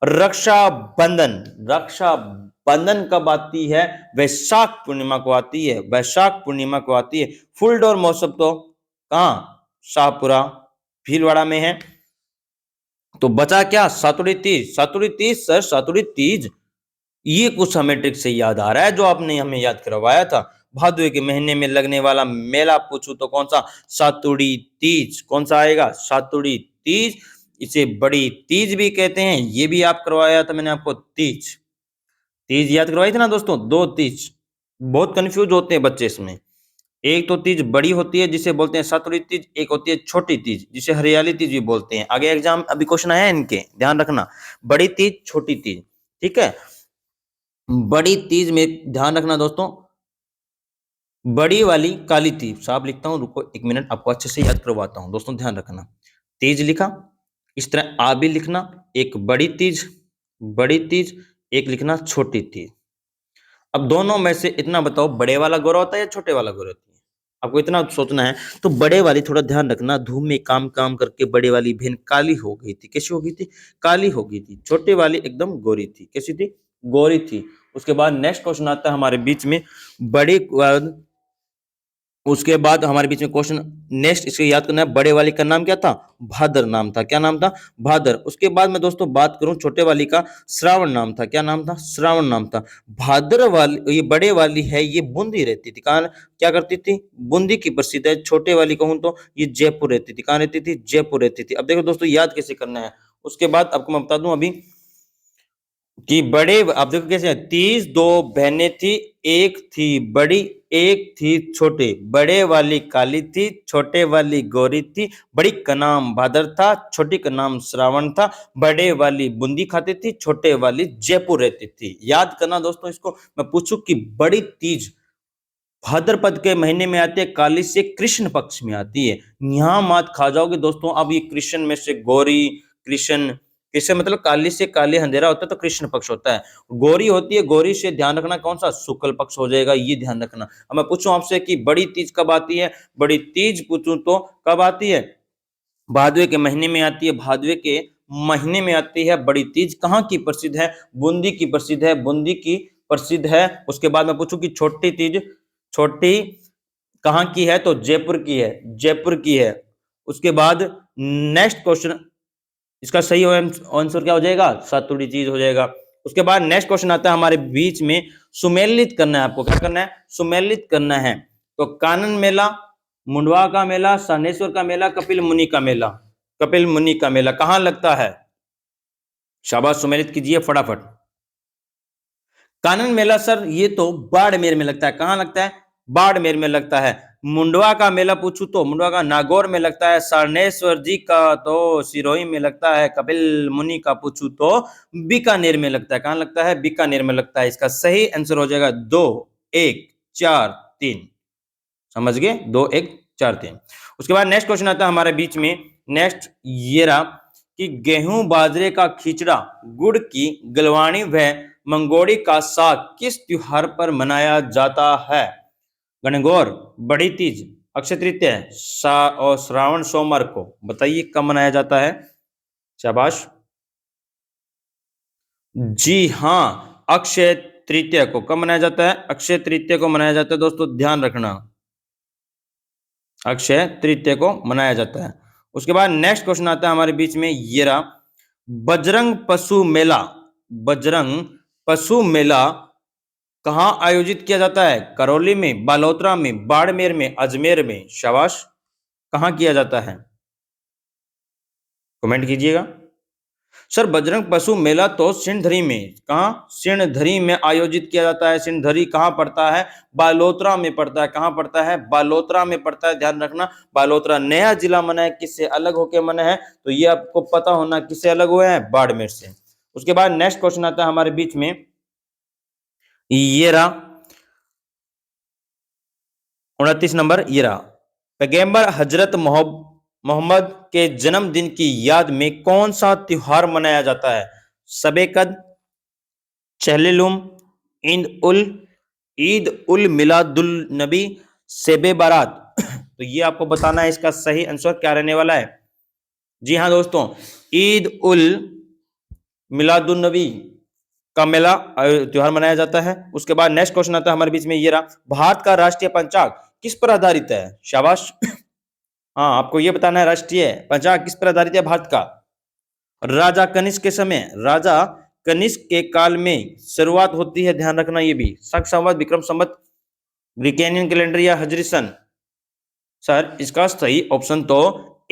रक्षाबंधन, रक्षाबंधन कब आती है? वैशाख पूर्णिमा को आती है, वैशाख पूर्णिमा को आती है। फुल डोर महोत्सव तो कहाँ? शाहपुरा भीलवाड़ा में है। तो बचा क्या? सातुड़ी तीज, सातुड़ी तीज सर, सातुड़ी तीज, ये कुछ हमें ट्रिक से याद आ रहा है जो आपने हमें याद करवाया था। भादवे के महीने में लगने वाला मेला पूछूं तो कौन सा? सातुड़ी तीज। कौन सा आएगा? सातुड़ी तीज। इसे बड़ी तीज भी कहते हैं, ये भी आप करवाया था मैंने आपको। तीज, तीज याद करवाई थी ना दोस्तों, दो तीज, बहुत कंफ्यूज होते हैं बच्चे इसमें। एक तो तीज बड़ी होती है जिसे बोलते हैं सातुड़ी तीज, एक होती है छोटी तीज जिसे हरियाली तीज भी बोलते हैं। आगे एग्जाम अभी क्वेश्चन आया इनके, ध्यान रखना, बड़ी तीज छोटी तीज, ठीक है। बड़ी तीज में ध्यान रखना दोस्तों, बड़ी वाली काली तीज, साहब लिखता हूं, रुको एक मिनट, आपको अच्छे से याद करवाता हूं दोस्तों, ध्यान रखना। तीज लिखा, इस तरह आ भी लिखना, एक बड़ी तीज, बड़ी तीज, एक लिखना छोटी तीज। अब दोनों में से इतना बताओ, बड़े वाला गोरा होता है या छोटे वाला गोरा होती है? आपको इतना सोचना है। तो बड़े वाली, थोड़ा ध्यान रखना, धूम में काम काम करके बड़े वाली बहन काली हो गई थी। कैसी हो गई थी? काली हो गई थी। छोटे वाली एकदम गोरी थी। कैसी थी? गोरी थी। उसके बाद नेक्स्ट क्वेश्चन आता है हमारे बीच में, बड़ी, उसके बाद हमारे बीच में क्वेश्चन नेक्स्ट, इसको याद करना है, बड़े वाली का नाम क्या था? भादर नाम था। क्या नाम था? भादर। उसके बाद में दोस्तों बात करूं छोटे वाली का, श्रावण नाम था। क्या नाम था? श्रावण नाम था। भादर वाली, ये बड़े वाली है, ये बूंदी रहती थी। कहाँ क्या करती थी? बूंदी की प्रसिद्ध है। छोटे वाली कहूं तो ये जयपुर रहती थी। कहाँ रहती थी? जयपुर रहती थी। अब देखो दोस्तों याद कैसे करना है, उसके बाद आपको मैं बता दूं अभी कि बड़े, आप देखो कैसे है, तीज दो बहनें थी, एक थी बड़ी, एक थी छोटी। बड़े वाली काली थी, छोटे वाली गोरी थी। बड़ी का नाम भादर था, छोटी का नाम श्रावण था। बड़े वाली बूंदी खाती थी, छोटे वाली जयपुर रहती थी। याद करना दोस्तों इसको। मैं पूछूं कि बड़ी तीज भाद्रपद के महीने में आती है, काली से कृष्ण पक्ष में आती है। यहाँ मात खा जाओगे दोस्तों। अब ये कृष्ण में से गौरी, कृष्ण, कृष्ण मतलब काली से काली अंधेरा होता है तो कृष्ण पक्ष होता है। गौरी होती है, गौरी से ध्यान रखना कौन सा? शुक्ल पक्ष हो जाएगा, ये ध्यान रखना। अब मैं पूछूं आपसे कि बड़ी तीज कब आती है? बड़ी तीज पूछूं तो कब आती है? भादवे के महीने में आती है, भादवे के महीने में आती है बड़ी तीज। कहाँ की प्रसिद्ध है? बूंदी की प्रसिद्ध है, बूंदी की प्रसिद्ध है। उसके बाद मैं पूछूं कि छोटी तीज, छोटी कहाँ की है? तो जयपुर की है, जयपुर की है। उसके बाद नेक्स्ट क्वेश्चन, इसका सही आंसर क्या हो जाएगा? सातुड़ी तीज हो जाएगा। उसके बाद नेक्स्ट क्वेश्चन आता है हमारे बीच में, सुमेलित करना है आपको। क्या करना है? सुमेलित करना है। तो कानन मेला, मुंडवा का मेला, सानेश्वर का मेला, कपिल मुनि का मेला, कपिल मुनि का मेला कहां लगता है? शाबाश, सुमेलित कीजिए फटाफट। कानन मेला सर ये तो बाड़मेर में लगता है। कहां लगता है? बाड़मेर में लगता है। मुंडवा का मेला पूछू तो मुंडवा का नागौर में लगता है। सारनेश्वर जी का तो सिरोही में लगता है। कपिल मुनि का पूछू तो बीकानेर में लगता है। कहां लगता है? बीकानेर में लगता है। इसका सही आंसर हो जाएगा 2, 1, 4, 3। समझ गए? 2, 1, 4, 3। उसके बाद नेक्स्ट क्वेश्चन आता है हमारे बीच में, नेक्स्ट ये रहा कि गेहूं बाजरे का खिचड़ा, गुड़ की गलवाणी व मंगोड़ी का साग किस त्योहार पर मनाया जाता है? गणगौर, बड़ी तीज, अक्षय तृतीया और श्रावण सोमवार को। बताइए कब मनाया जाता है? शाबाश। जी हाँ, अक्षय तृतीया को। कब मनाया जाता है? अक्षय तृतीया को मनाया जाता है दोस्तों, ध्यान रखना, अक्षय तृतीया को मनाया जाता है। उसके बाद नेक्स्ट क्वेश्चन आता है हमारे बीच में, ये रहा, बजरंग पशु मेला, बजरंग पशु मेला कहां आयोजित किया जाता है? करौली में, बालोतरा में, बाड़मेर में, अजमेर में। शाबाश, कहां किया जाता है? कमेंट कीजिएगा। सर बजरंग पशु मेला तो सिणधरी में, कहाँ, सिणधरी में आयोजित किया जाता है। सिणधरी कहाँ पड़ता है? बालोतरा में पड़ता है। कहाँ पड़ता है? बालोतरा में पड़ता है, ध्यान रखना। बालोतरा नया जिला बना है, किससे अलग होके बना है? तो ये आपको पता होना, किससे अलग हुए हैं? बाड़मेर से। उसके बाद नेक्स्ट क्वेश्चन आता है हमारे बीच में, ये रहा 29 नंबर, ये रहा। पैगंबर हजरत मोहम्मद के जन्मदिन की याद में कौन सा त्योहार मनाया जाता है? शबे कद्र, चहलुम, ईद उल मिलादुल नबी, शबे बारात। तो ये आपको बताना है, इसका सही आंसर क्या रहने वाला है। जी हाँ दोस्तों, ईद उल मिलादुल नबी का मेला त्योहार मनाया जाता है। उसके बाद नेक्स्ट क्वेश्चन आता है हमारे बीच में, ये रहा। भारत का राष्ट्रीय पंचांग किस पर आधारित है? शाबाश। हाँ, आपको ये बताना है राष्ट्रीय पंचांग किस पर आधारित है भारत का। राजा कनिष्क के समय, राजा कनिष्क के काल में शुरुआत होती है, ध्यान रखना। ये भी शक संवत, विक्रम संवत, ग्रीकोनियन कैलेंडर या हजरी सन। सर इसका सही ऑप्शन तो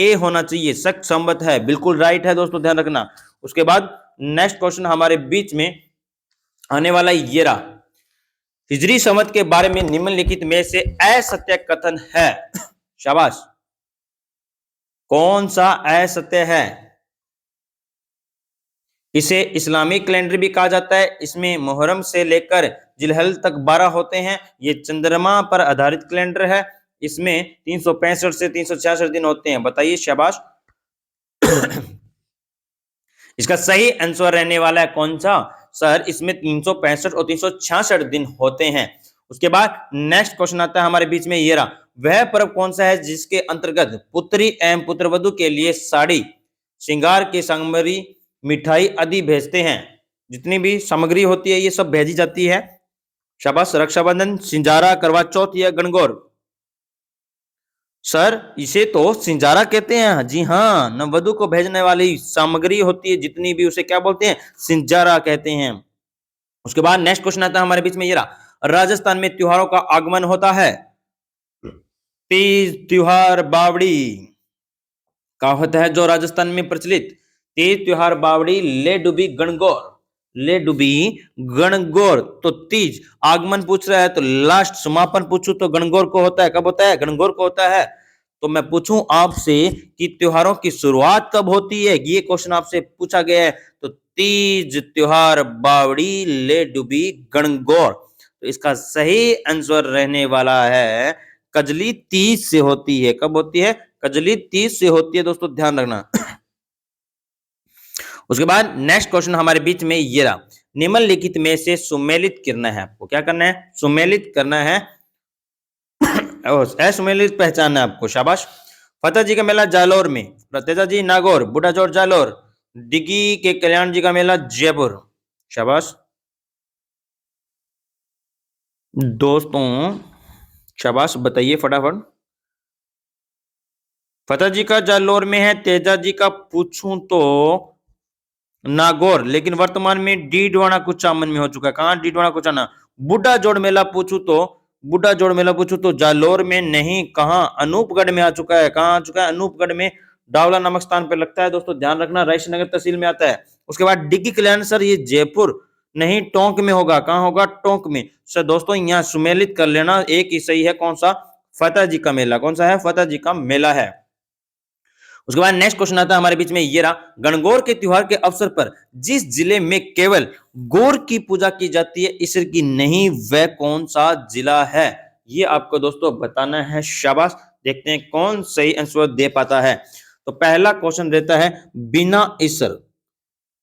ए होना चाहिए, शक संवत है, बिल्कुल राइट है दोस्तों, ध्यान रखना। उसके बाद नेक्स्ट क्वेश्चन हमारे बीच में आने वाला ये रहा। हिजरी संवत के बारे में निम्नलिखित में से असत्य कथन है। शाबाश, कौन सा असत्य है? इसे इस्लामिक कैलेंडर भी कहा जाता है। इसमें मुहर्रम से लेकर जिलहज तक 12 होते हैं। ये चंद्रमा पर आधारित कैलेंडर है। इसमें 365 से 366 दिन होते हैं। बताइए, शाबाश। इसका सही आंसर रहने वाला है कौन सा? सर इसमें 365 और 366 दिन होते हैं। उसके बाद नेक्स्ट क्वेश्चन आता है हमारे बीच में, ये रहा। वह पर्व कौन सा है जिसके अंतर्गत पुत्री एवं पुत्रवधु के लिए साड़ी, श्रृंगार की सामग्री, मिठाई आदि भेजते हैं? जितनी भी सामग्री होती है ये सब भेजी जाती है। शाबाश। रक्षाबंधन, सिंजारा, करवा चौथ या गणगौर? सर इसे तो सिंजारा कहते हैं। जी हाँ, नववधु को भेजने वाली सामग्री होती है जितनी भी, उसे क्या बोलते हैं? सिंजारा कहते हैं। उसके बाद नेक्स्ट क्वेश्चन आता है हमारे बीच में, ये रहा। राजस्थान में त्योहारों का आगमन होता है। तीज, त्योहार, बावड़ी का होता है जो राजस्थान में प्रचलित। तीज, त्योहार, बावड़ी, ले डुबी, गणगौर। ले डुबी, गणगौर। तो तीज आगमन पूछ रहा है, तो लास्ट समापन पूछूं तो गणगौर को होता है। कब होता है? गणगौर को होता है। तो मैं पूछूं आपसे कि त्योहारों की शुरुआत कब होती है, ये क्वेश्चन आपसे पूछा गया है। तो तीज, त्योहार, बावड़ी, ले डुबी, गणगौर। तो इसका सही आंसर रहने वाला है कजली तीज से होती है। कब होती है? कजली तीज से होती है दोस्तों, ध्यान रखना। उसके बाद नेक्स्ट क्वेश्चन हमारे बीच में ये रहा। निम्नलिखित में से सुमेलित करना है आपको। क्या करना है? सुमेलित करना है। असुमेलित पहचानना है आपको। शाबाश। फतेह जी का मेला जालोर में, तेजा जी नागौर, बूढ़ा जोड़ जालोर, डिगी के कल्याण जी का मेला जयपुर। शाबाश दोस्तों, शाबाश, बताइए फटाफट। फतेह जी का जालोर में है। तेजा जी का पूछूं तो नागौर, लेकिन वर्तमान में डीडवाना कुचामन में हो चुका है। कहां? डीडवाना कुचाना। बूढ़ा जोड़ मेला पूछूं तो, बूढ़ा जोड़ मेला पूछूं तो जालोर में नहीं, कहां? अनूपगढ़ में आ चुका है। कहां आ चुका है? अनूपगढ़ में, डावला नामक स्थान पर लगता है दोस्तों, ध्यान रखना। रायशनगर तहसील में आता है। उसके बाद डिग्गी कल्याण, सर ये जयपुर नहीं, टोंक में होगा। कहां होगा? टोंक में। सर दोस्तों यहाँ सुमेलित कर लेना, एक ही सही है। कौन सा? फतेह जी का मेला। कौन सा है? फतेह जी का मेला है। उसके बाद नेक्स्ट क्वेश्चन आता है हमारे बीच में, ये रहा। गणगौर के त्योहार के अवसर पर जिस जिले में केवल गौर की पूजा की जाती है, ईश्वर की नहीं, वह कौन सा जिला है? ये आपको दोस्तों बताना है। शाबाश। देखते हैं कौन सही आंसर दे पाता है। तो पहला क्वेश्चन रहता है, बिना ईश्वर,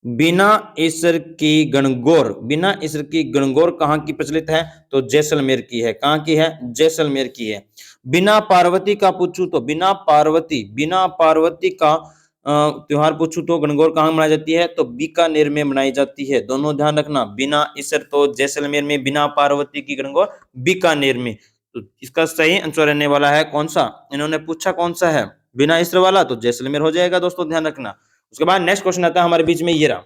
बिना ईश्वर की गणगौर, बिना ईश्वर की गणगौर कहाँ की प्रचलित है? तो जैसलमेर की है। कहाँ की है? जैसलमेर की है। बिना पार्वती का पूछूं तो, बिना पार्वती, बिना पार्वती का त्योहार पूछूं तो गणगौर कहाँ मनाई जाती है? तो बीकानेर में मनाई जाती है। दोनों ध्यान रखना, बिना ईश्वर तो जैसलमेर में, बिना पार्वती की गणगौर बीकानेर में। तो इसका सही आंसर रहने वाला है कौन सा? इन्होंने पूछा कौन सा है? बिना ईश्वर वाला, तो जैसलमेर हो जाएगा दोस्तों, ध्यान रखना। उसके बाद नेक्स्ट क्वेश्चन आता है हमारे बीच में, ये रहा।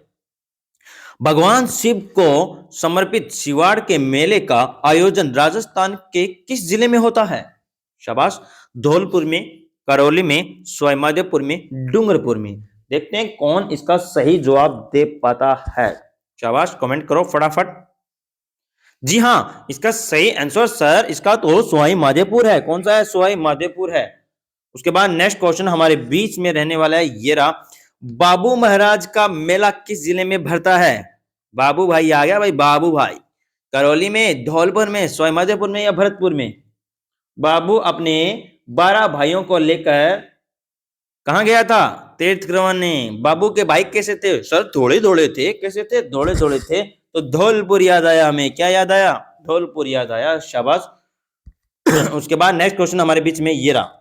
भगवान शिव को समर्पित शिवाड़ के मेले का आयोजन राजस्थान के किस जिले में होता है? शाबाश। धौलपुर में, करौली में, सवाईमाधोपुर में, डूंगरपुर में। देखते हैं कौन इसका सही जवाब दे पाता है। शाबाश, कमेंट करो फटाफट। जी हाँ, इसका सही आंसर सर इसका तो सवाई माधोपुर है। कौन सा है? सवाई माधोपुर है। उसके बाद नेक्स्ट क्वेश्चन हमारे बीच में रहने वाला है, ये रहा। बाबू महाराज का मेला किस जिले में भरता है? बाबू भाई आ गया भाई, बाबू भाई। करौली में, धौलपुर में, सवाई माधोपुर में या भरतपुर में? बाबू अपने 12 भाइयों को लेकर कहाँ गया था? तीर्थ करवाने। बाबू के भाई कैसे थे? सर थोड़े थोड़े थे। कैसे थे? थोड़े थोड़े थे। तो धौलपुर याद आया हमें। क्या याद आया? धौलपुर याद आया। शाबाश। उसके बाद नेक्स्ट क्वेश्चन हमारे बीच में ये रहा।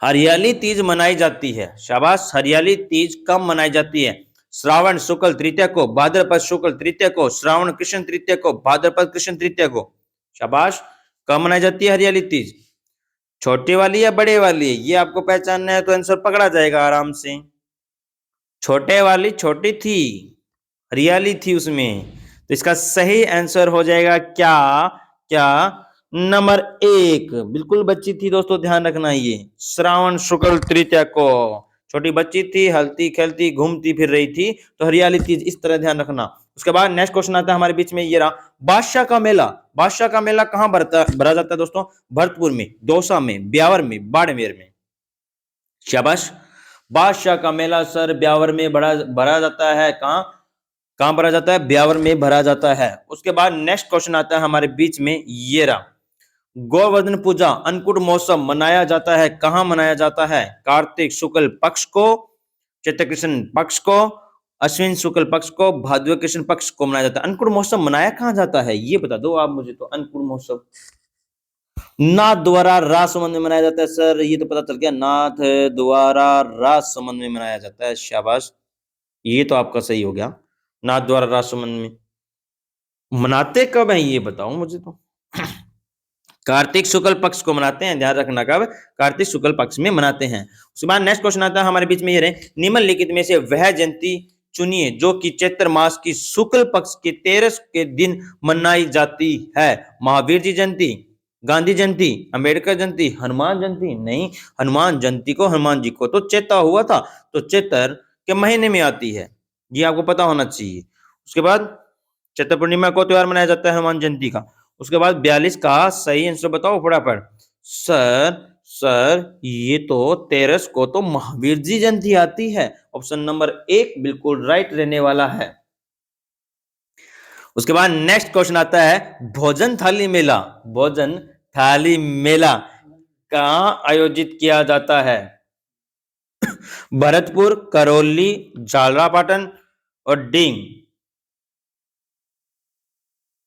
हरियाली तीज मनाई जाती है। शाबाश। हरियाली तीज कब मनाई जाती है? श्रावण शुक्ल तृतीया को, भाद्रपद शुक्ल तृतीया को, श्रावण कृष्ण तृतीया को, भाद्रपद कृष्ण तृतीया को। शाबाश। कब मनाई जाती है हरियाली तीज? छोटी वाली या बड़े वाली? ये आपको पहचानना है तो आंसर पकड़ा जाएगा आराम से। छोटे वाली छोटी थी, हरियाली थी उसमें, तो इसका सही आंसर हो जाएगा क्या? क्या? नंबर 1। बिल्कुल बच्ची थी दोस्तों, ध्यान रखना। ये श्रावण शुक्ल तृतीया को छोटी बच्ची थी, हलती खेलती घूमती फिर रही थी, तो हरियाली तीज इस तरह ध्यान रखना। उसके बाद नेक्स्ट क्वेश्चन आता है हमारे बीच में, ये रहा। बादशाह का मेला। बादशाह का मेला कहां भरा जाता है दोस्तों? भरतपुर में, दौसा में, ब्यावर में, बाड़मेर में। शाबाश। बादशाह का मेला सर ब्यावर में भरा जाता है। कहां भरा जाता है? ब्यावर में भरा जाता है। उसके बाद नेक्स्ट क्वेश्चन आता है हमारे बीच में, ये रहा। गोवर्धन पूजा अन्नकूट महोत्सव मनाया जाता है। कहां मनाया जाता है? कार्तिक शुक्ल पक्ष को, चैत्र कृष्ण पक्ष को, अश्विन शुक्ल पक्ष को, भाद्र कृष्ण पक्ष को मनाया जाता है। अन्नकूट महोत्सव मनाया कहां जाता है ये बता दो आप मुझे। तो अन्नकूट महोत्सव नाथ द्वारा राजसमंद में मनाया जाता है। सर ये तो पता चल गया, नाथ द्वारा राजसमंद में मनाया जाता है। शाबाश, ये तो आपका सही हो गया। नाथ द्वारा राजसमंद में मनाते कब है ये बताओ मुझे तो। कार्तिक शुक्ल पक्ष को मनाते हैं, ध्यान रखना कब? कार्तिक शुक्ल पक्ष में मनाते हैं। उसके बाद नेक्स्ट क्वेश्चन आता है हमारे बीच में, ये रहे। निम्नलिखित में से वह जयंती चुनिए जो कि चैत्र मास की शुक्ल पक्ष के 13 के दिन मनाई जाती है। महावीर जी जयंती, गांधी जयंती, अंबेडकर जयंती, हनुमान जयंती? नहीं, हनुमान जयंती को, हनुमान जी को तो चैता हुआ था, तो चैत्र के महीने में आती है, ये आपको पता होना चाहिए। उसके बाद चैत्र पूर्णिमा को त्योहार मनाया जाता है हनुमान जयंती का। उसके बाद 42 का सही आंसर बताओ फटाफट। सर ये तो 13 को तो महावीर जी जयंती आती है। ऑप्शन नंबर 1 बिल्कुल राइट रहने वाला है। उसके बाद नेक्स्ट क्वेश्चन आता है, भोजन थाली मेला। भोजन थाली मेला कहां आयोजित किया जाता है? भरतपुर, करौली, झालरापाटन और डींग।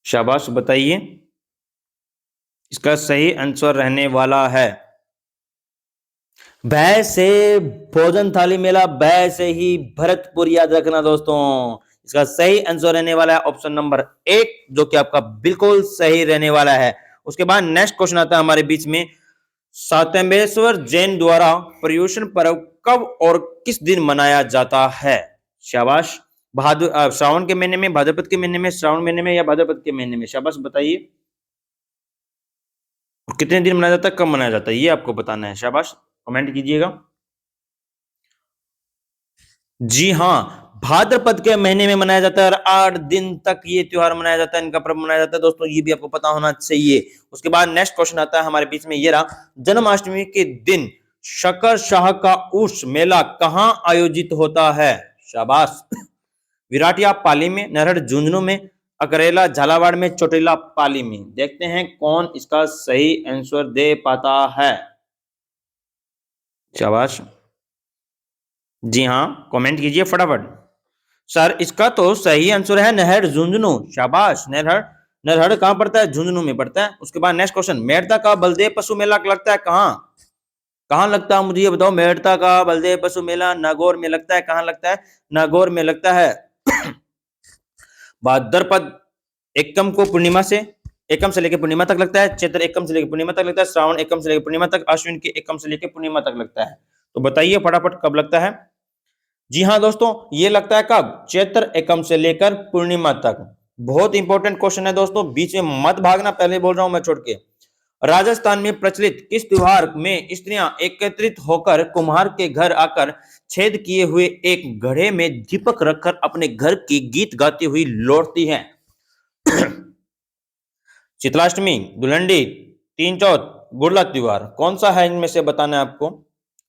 शाबाश, बताइए। इसका सही आंसर रहने वाला है भय से भोजन थाली मेला, भय से ही भरतपुर, याद रखना दोस्तों। इसका सही आंसर रहने वाला है ऑप्शन नंबर 1, जो कि आपका बिल्कुल सही रहने वाला है। उसके बाद नेक्स्ट क्वेश्चन आता है हमारे बीच में, सातम्बेश्वर जैन द्वारा पर्युषण पर्व कब और किस दिन मनाया जाता है? शाबाश। श्रावण के महीने में, भाद्रपद के महीने में, श्रावण महीने में या भाद्रपद के महीने में? शाबाश, बताइए। कितने दिन मनाया जाता है, कब मनाया जाता है, ये आपको बताना है। शाबाश, कमेंट कीजिएगा। जी हाँ, भाद्रपद के महीने में मनाया जाता है और 8 दिन तक ये त्योहार मनाया जाता है, इनका पर्व मनाया जाता है दोस्तों, ये भी आपको पता होना चाहिए। उसके बाद नेक्स्ट क्वेश्चन आता है हमारे बीच में, ये रहा। जन्माष्टमी के दिन शकर शाह का उर्स मेला कहां आयोजित होता है? शाबाश। विराटिया पाली में, नरहट झुंझुनू में, अकरेला झालावाड़ में, चोटिला पाली में। देखते हैं कौन इसका सही आंसर दे पाता है। शाबाश, जी हाँ, कमेंट कीजिए फटाफट। सर इसका तो सही आंसर है नहर झुंझुनू। शाबाश, नरहड़ कहां पड़ता है? झुंझुनू में पड़ता है। उसके बाद नेक्स्ट क्वेश्चन, मेड़ता का बलदेव पशु मेला लगता है कहां? कहां लगता है मुझे ये बताओ। मेड़ता का बलदेव पशु मेला नागौर में लगता है। कहां लगता है? नागौर में लगता है। भाद्रपद एकम को पूर्णिमा से, एकम से लेकर पूर्णिमा तक लगता है। चैत्र एकम से लेकर पूर्णिमा तक लगता है। श्रावण एकम से लेकर पूर्णिमा तक, अश्विन के एकम से लेकर पूर्णिमा तक लगता है। तो बताइए फटाफट कब लगता है? जी हाँ दोस्तों, ये लगता है कब? चैत्र एकम से लेकर पूर्णिमा तक। बहुत इंपॉर्टेंट क्वेश्चन है दोस्तों, बीच में मत भागना, पहले बोल रहा हूं मैं छोड़ के। राजस्थान में प्रचलित किस त्योहार में स्त्रियां एकत्रित होकर कुम्हार के घर आकर छेद किए हुए एक घड़े में दीपक रखकर अपने घर की गीत गाती हुई लौटती हैं? शीतलाष्टमी, धुलंडी, तीन चौथ, गुड़ला त्योहार, कौन सा है इनमें से बताना है आपको?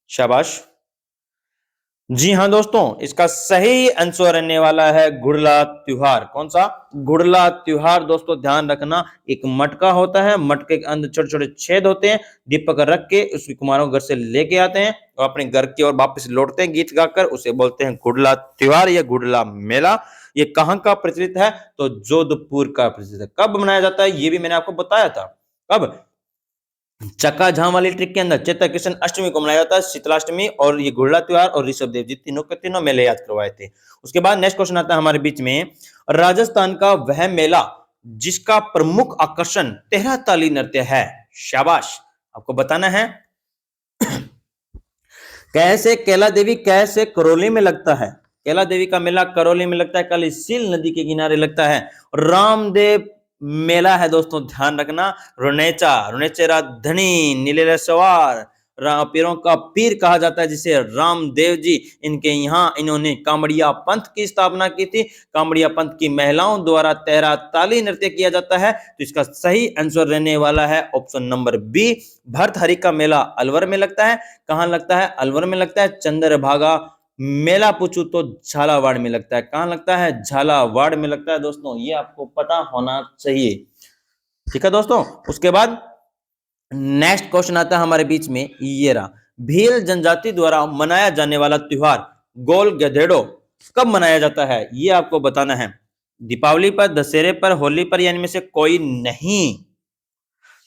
शाबाश। जी हाँ दोस्तों, इसका सही आंसर रहने वाला है गुड़ला त्योहार। कौन सा? गुड़ला त्योहार। दोस्तों ध्यान रखना, एक मटका होता है, मटके के अंदर छोटे छोटे छेद होते हैं, दीपक रख के उसकी कुम्हारों घर से लेके आते हैं और अपने घर की ओर वापस लौटते हैं गीत गाकर, उसे बोलते हैं गुड़ला त्योहार या गुड़ला मेला। ये कहाँ का प्रचलित है? तो जोधपुर का प्रचलित है। कब मनाया जाता है ये भी मैंने आपको बताया था। कब? चक्का जाम वाली ट्रिक के अंदर चैत्र कृष्ण अष्टमी को मनाया जाता है, शीतलाष्टमी और ये गुड़ला त्योहार और ऋषभ देव जी तीनों के तीनों मेले याद करवाए थे। उसके बाद नेक्स्ट क्वेश्चन आता है हमारे बीच में, राजस्थान का वह मेला जिसका प्रमुख आकर्षण 13 ताली नृत्य है। शाबाश, आपको बताना है। कैसे कैला देवी कैसे करौली में लगता है? कैला देवी का मेला करौली में लगता है, कल सील नदी के किनारे लगता है। रामदेव मेला है दोस्तों, ध्यान रखना, रुनेचा, रुनेचेरा धनी नीले सवार, पीरों का पीर कहा जाता है जिसे रामदेव जी। इनके यहाँ इन्होंने कामड़िया पंथ की स्थापना की थी। कामड़िया पंथ की महिलाओं द्वारा 13 ताली नृत्य किया जाता है। तो इसका सही आंसर रहने वाला है ऑप्शन नंबर बी, भरथरी का मेला अलवर में लगता है। कहां लगता है? अलवर में लगता है। चंद्रभागा मेला पूछू तो झालावाड़ में लगता है। कहां लगता है? झालावाड़ में लगता है दोस्तों, ये आपको पता होना चाहिए। ठीक है दोस्तों, उसके बाद नेक्स्ट क्वेश्चन आता है हमारे बीच में, ये रहा, भील जनजाति द्वारा मनाया जाने वाला त्योहार गोल गधेड़ो कब मनाया जाता है? ये आपको बताना है। दीपावली पर, दशहरे पर, होली पर, या इनमें से कोई नहीं?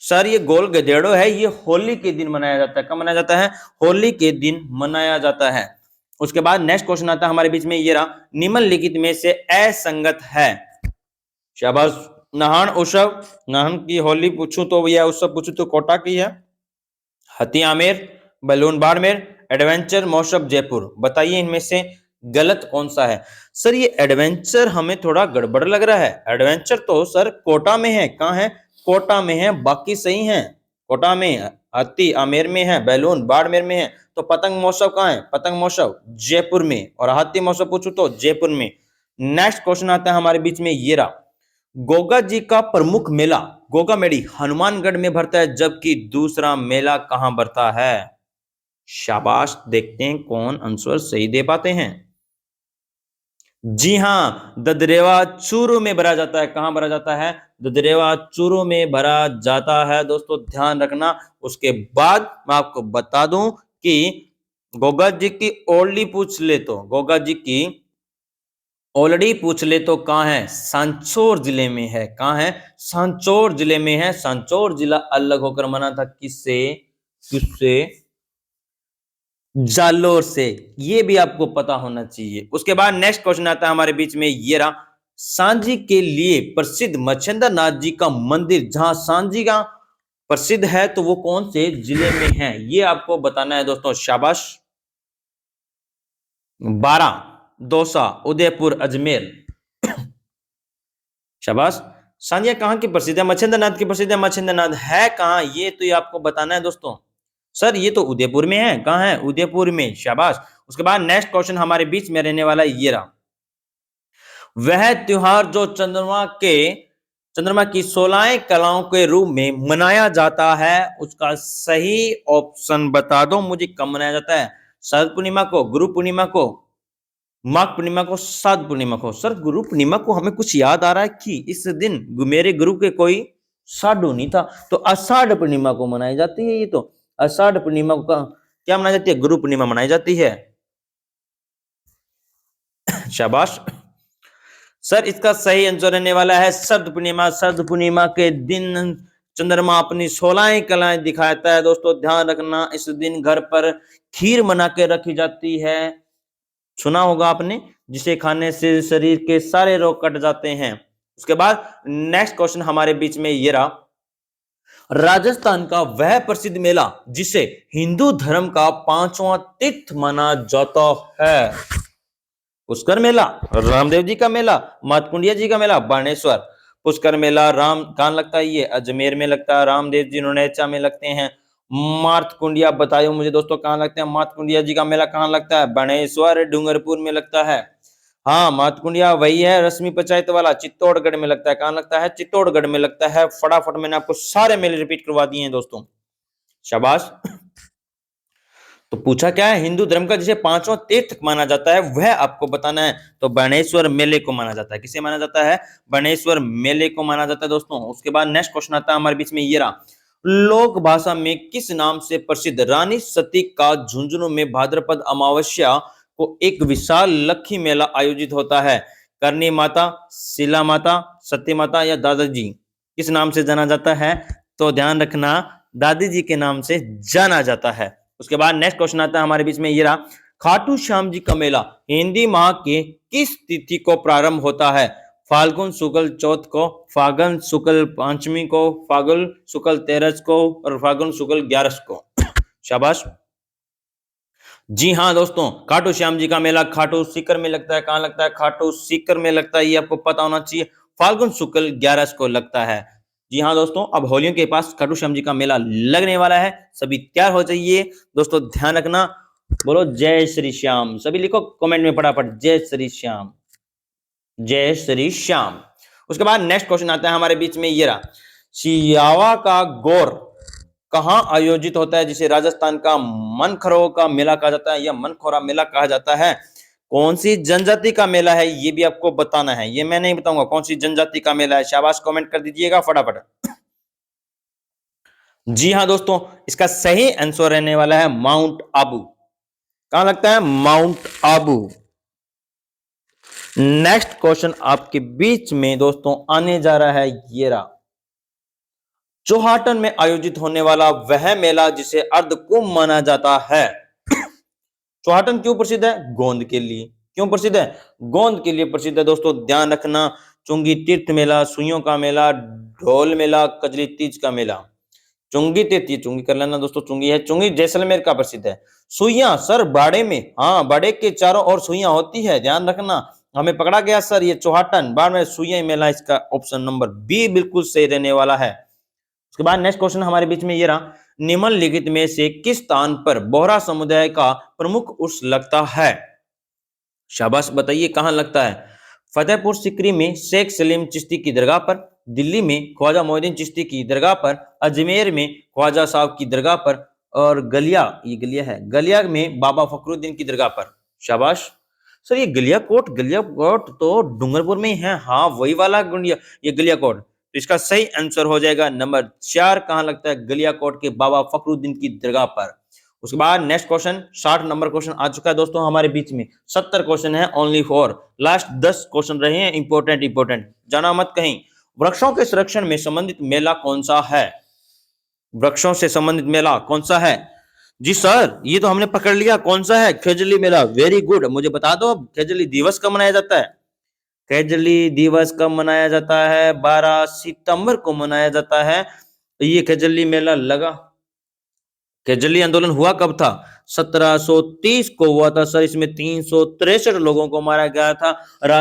सर ये गोल गधेड़ो है, ये होली के दिन मनाया जाता है। कब मनाया जाता है? होली के दिन मनाया जाता है। उसके बाद नेक्स्ट क्वेश्चन आता है हमारे बीच में, ये रहा, निम्नलिखित में से असंगत है। शाबाश। नाहन उत्सव, नाहन की होली पूछूं तो या उत्सव पूछूं तो कोटा की है। हती आमेर, बलून बाड़मेर, एडवेंचर महोत्सव जयपुर, बताइए इनमें से गलत कौन सा है? सर ये एडवेंचर हमें थोड़ा गड़बड़ लग रहा है। एडवेंचर तो सर कोटा में है। कहां है? कोटा में है, बाकी सही है। कोटा में, हती आमेर में है, बैलून बाड़मेर में है। तो पतंग महोत्सव कहां है? पतंग महोत्सव जयपुर में। और हाथी महोत्सव पूछू तो जयपुर में। नेक्स्ट क्वेश्चन आता है हमारे बीच में, ये रहा, गोगा जी का प्रमुख मेला गोगा मेड़ी हनुमानगढ़ में भरता है, जबकि दूसरा मेला कहां भरता है? शाबाश, देखते हैं कौन आंसर सही दे पाते हैं। जी हां, ददरेवा चूरू में भरा जाता है। कहां भरा जाता है? ददरेवा चूरू में भरा जाता है दोस्तों, ध्यान रखना। उसके बाद मैं आपको बता दूं कि गोगा जी की ओल्डी पूछ ले तो, गोगा जी की ऑलरेडी पूछ ले तो कहां है? सांचौर जिले में है। कहां है? सांचौर जिले में है। सांचौर जिला अलग होकर मना था किससे? किससे? जालोर से। ये भी आपको पता होना चाहिए। उसके बाद नेक्स्ट क्वेश्चन आता है हमारे बीच में, ये रहा, सांझी के लिए प्रसिद्ध मच्छिंद्र नाथ जी का मंदिर जहां सांझी का प्रसिद्ध है, तो वो कौन से जिले में है? ये आपको बताना है दोस्तों। शाबाश। बारा, दौसा, उदयपुर, अजमेर। शाबाश। सांझिया कहां की प्रसिद्ध है? मच्छिंद्र नाथ की प्रसिद्ध है। मच्छिंद्र नाथ है कहां? ये तो ये आपको बताना है दोस्तों। सर ये तो उदयपुर में है। कहां है? उदयपुर में। शाबाश। उसके बाद नेक्स्ट क्वेश्चन हमारे बीच में रहने वाला ये रहा, वह त्योहार जो चंद्रमा की 16 कलाओं के रूप में मनाया जाता है, उसका सही ऑप्शन बता दो मुझे। कब मनाया जाता है? शरद पूर्णिमा को, गुरु पूर्णिमा को, माघ पूर्णिमा को, साध पूर्णिमा को? सर गुरु पूर्णिमा को हमें कुछ याद आ रहा है कि इस दिन मेरे गुरु के कोई साधु नहीं था, तो आषाढ़ पूर्णिमा को मनाई जाती है। ये तो आषाढ़ पूर्णिमा को क्या मनाई जाती है? गुरु पूर्णिमा मनाई जाती है। शाबाश। सर इसका सही आंसर रहने वाला है शरद पूर्णिमा। शरद पूर्णिमा के दिन चंद्रमा अपनी 16 कलाएं दिखाता है दोस्तों, ध्यान रखना। इस दिन घर पर खीर बना के रखी जाती है, सुना होगा आपने, जिसे खाने से शरीर के सारे रोग कट जाते हैं। उसके बाद नेक्स्ट क्वेश्चन हमारे बीच में ये रहा, राजस्थान का वह प्रसिद्ध मेला जिसे हिंदू धर्म का 5वां तीर्थ माना जाता है। पुष्कर मेला, रामदेव जी का मेला, मातकुंडिया जी का मेला, बाणेश्वर। पुष्कर मेला राम कहाँ लगता है? ये अजमेर में लगता है। रामदेव जी नोनेचा में लगते हैं। मार्तकुंडिया बताइए मुझे दोस्तों कहाँ लगते हैं? मार्तकुंडिया जी का मेला कहाँ लगता है? बाणेश्वर डूंगरपुर में लगता है। हाँ, मार्तकुंडिया वही है रश्मि पंचायत वाला, चित्तौड़गढ़ में लगता है। कहाँ लगता है? चित्तौड़गढ़ में लगता है। फटाफट मैंने आपको सारे मेले रिपीट करवा दिए हैं दोस्तों, शाबाश। तो पूछा क्या है? हिंदू धर्म का जिसे पांचवा तीर्थ माना जाता है वह आपको बताना है। तो बाणेश्वर मेले को माना जाता है। किसे माना जाता है? बाणेश्वर मेले को माना जाता है दोस्तों। उसके बाद नेक्स्ट क्वेश्चन आता है हमारे बीच में, ये रहा। लोक भाषा में किस नाम से प्रसिद्ध रानी सती का झुंझुनू में भाद्रपद अमावस्या को एक विशाल लक्खी मेला आयोजित होता है? करनी माता, शिला माता, सती माता या दादाजी? किस नाम से जाना जाता है? तो ध्यान रखना, दादी जी के नाम से जाना जाता है। उसके बाद नेक्स्ट क्वेश्चन आता है हमारे बीच में, ये रहा। खाटू श्याम जी का मेला हिंदी माह के किस तिथि को प्रारंभ होता है? फाल्गुन शुक्ल चौथ को, फागुन शुक्ल पांचवी को, फागुन शुक्ल तेरस को और फागुन शुक्ल 11 को। शाबाश। जी हाँ दोस्तों, खाटू श्याम जी का मेला खाटू सीकर में लगता है। कहां लगता है? खाटू सीकर में लगता है। ये आपको पता होना चाहिए। फाल्गुन शुक्ल 11 को लगता है। जी हाँ दोस्तों, अब होलियों के पास खाटू श्याम जी का मेला लगने वाला है। सभी तैयार हो जाइए दोस्तों, ध्यान रखना। बोलो जय श्री श्याम। सभी लिखो कमेंट में फटाफट, जय श्री श्याम, जय श्री श्याम। उसके बाद नेक्स्ट क्वेश्चन आता है हमारे बीच में, ये रहा। सियावा का गौर कहां आयोजित होता है जिसे राजस्थान का मनखरो का मेला कहा जाता है या मनखोरा मेला कहा जाता है? कौन सी जनजाति का मेला है ये भी आपको बताना है। ये मैं नहीं बताऊंगा कौन सी जनजाति का मेला है। शाबाश, कमेंट कर दीजिएगा फटाफट। जी हाँ दोस्तों, इसका सही आंसर रहने वाला है माउंट आबू। कहां लगता है? माउंट आबू। नेक्स्ट क्वेश्चन आपके बीच में दोस्तों आने जा रहा है, ये रहा। चौहाटन में आयोजित होने वाला वह मेला जिसे अर्ध कुंभ माना जाता है। चौहाटन क्यों प्रसिद्ध है? गोंद के लिए। क्यों प्रसिद्ध है? गोंद के लिए प्रसिद्ध है दोस्तों, ध्यान रखना। चुंगी तीर्थ मेला, सुइयों का मेला, ढोल मेला, कजली तीज का मेला। चुंगी तीर्थ, चुंगी कर लेना दोस्तों, चुंगी है। चुंगी जैसलमेर का प्रसिद्ध है। सुइयां सर बाड़े में, हाँ बाड़े के चारों ओर सुइयां होती है, ध्यान रखना। हमें पकड़ा गया सर, ये चौहाटन बाढ़ में सुइया मेला, इसका ऑप्शन नंबर बी बिल्कुल सही रहने वाला है। उसके बाद नेक्स्ट क्वेश्चन हमारे बीच में ये रहा। निम्नलिखित में से किस स्थान पर बोहरा समुदाय का प्रमुख उर्स लगता है? शाबाश, बताइए कहां लगता है? फतेहपुर सीकरी में शेख सलीम चिश्ती की दरगाह पर, दिल्ली में ख्वाजा मोइनुद्दीन चिश्ती की दरगाह पर, अजमेर में ख्वाजा साहब की दरगाह पर और गलिया, ये गलिया है, गलिया में बाबा फखरुद्दीन की दरगाह पर। शाबाश सर, ये गलियाकोट तो डूंगरपुर में ही है। हाँ वही वाला गुंडिया, ये गलियाकोट। तो इसका सही आंसर हो जाएगा नंबर 4। कहां लगता है? गलियाकोट के बाबा फखरुद्दीन की दरगाह पर। उसके बाद नेक्स्ट क्वेश्चन, 60 नंबर क्वेश्चन आ चुका है दोस्तों हमारे बीच में। 70 क्वेश्चन है ओनली फॉर, लास्ट 10 क्वेश्चन रहे हैं इंपोर्टेंट, जाना मत कहीं। वृक्षों के संरक्षण में संबंधित मेला कौन सा है? वृक्षों से संबंधित मेला कौन सा है? जी सर, ये तो हमने पकड़ लिया, कौन सा है? खेजली मेला। वेरी गुड, मुझे बता दो अब खेजली दिवस कब मनाया जाता है? खेजली दिवस कब मनाया जाता है? 12 सितंबर को मनाया जाता है। ये खेजली मेला लगा, खेजली आंदोलन हुआ कब था? 1730 को हुआ था सर। इसमें 363 लोगों को मारा गया था।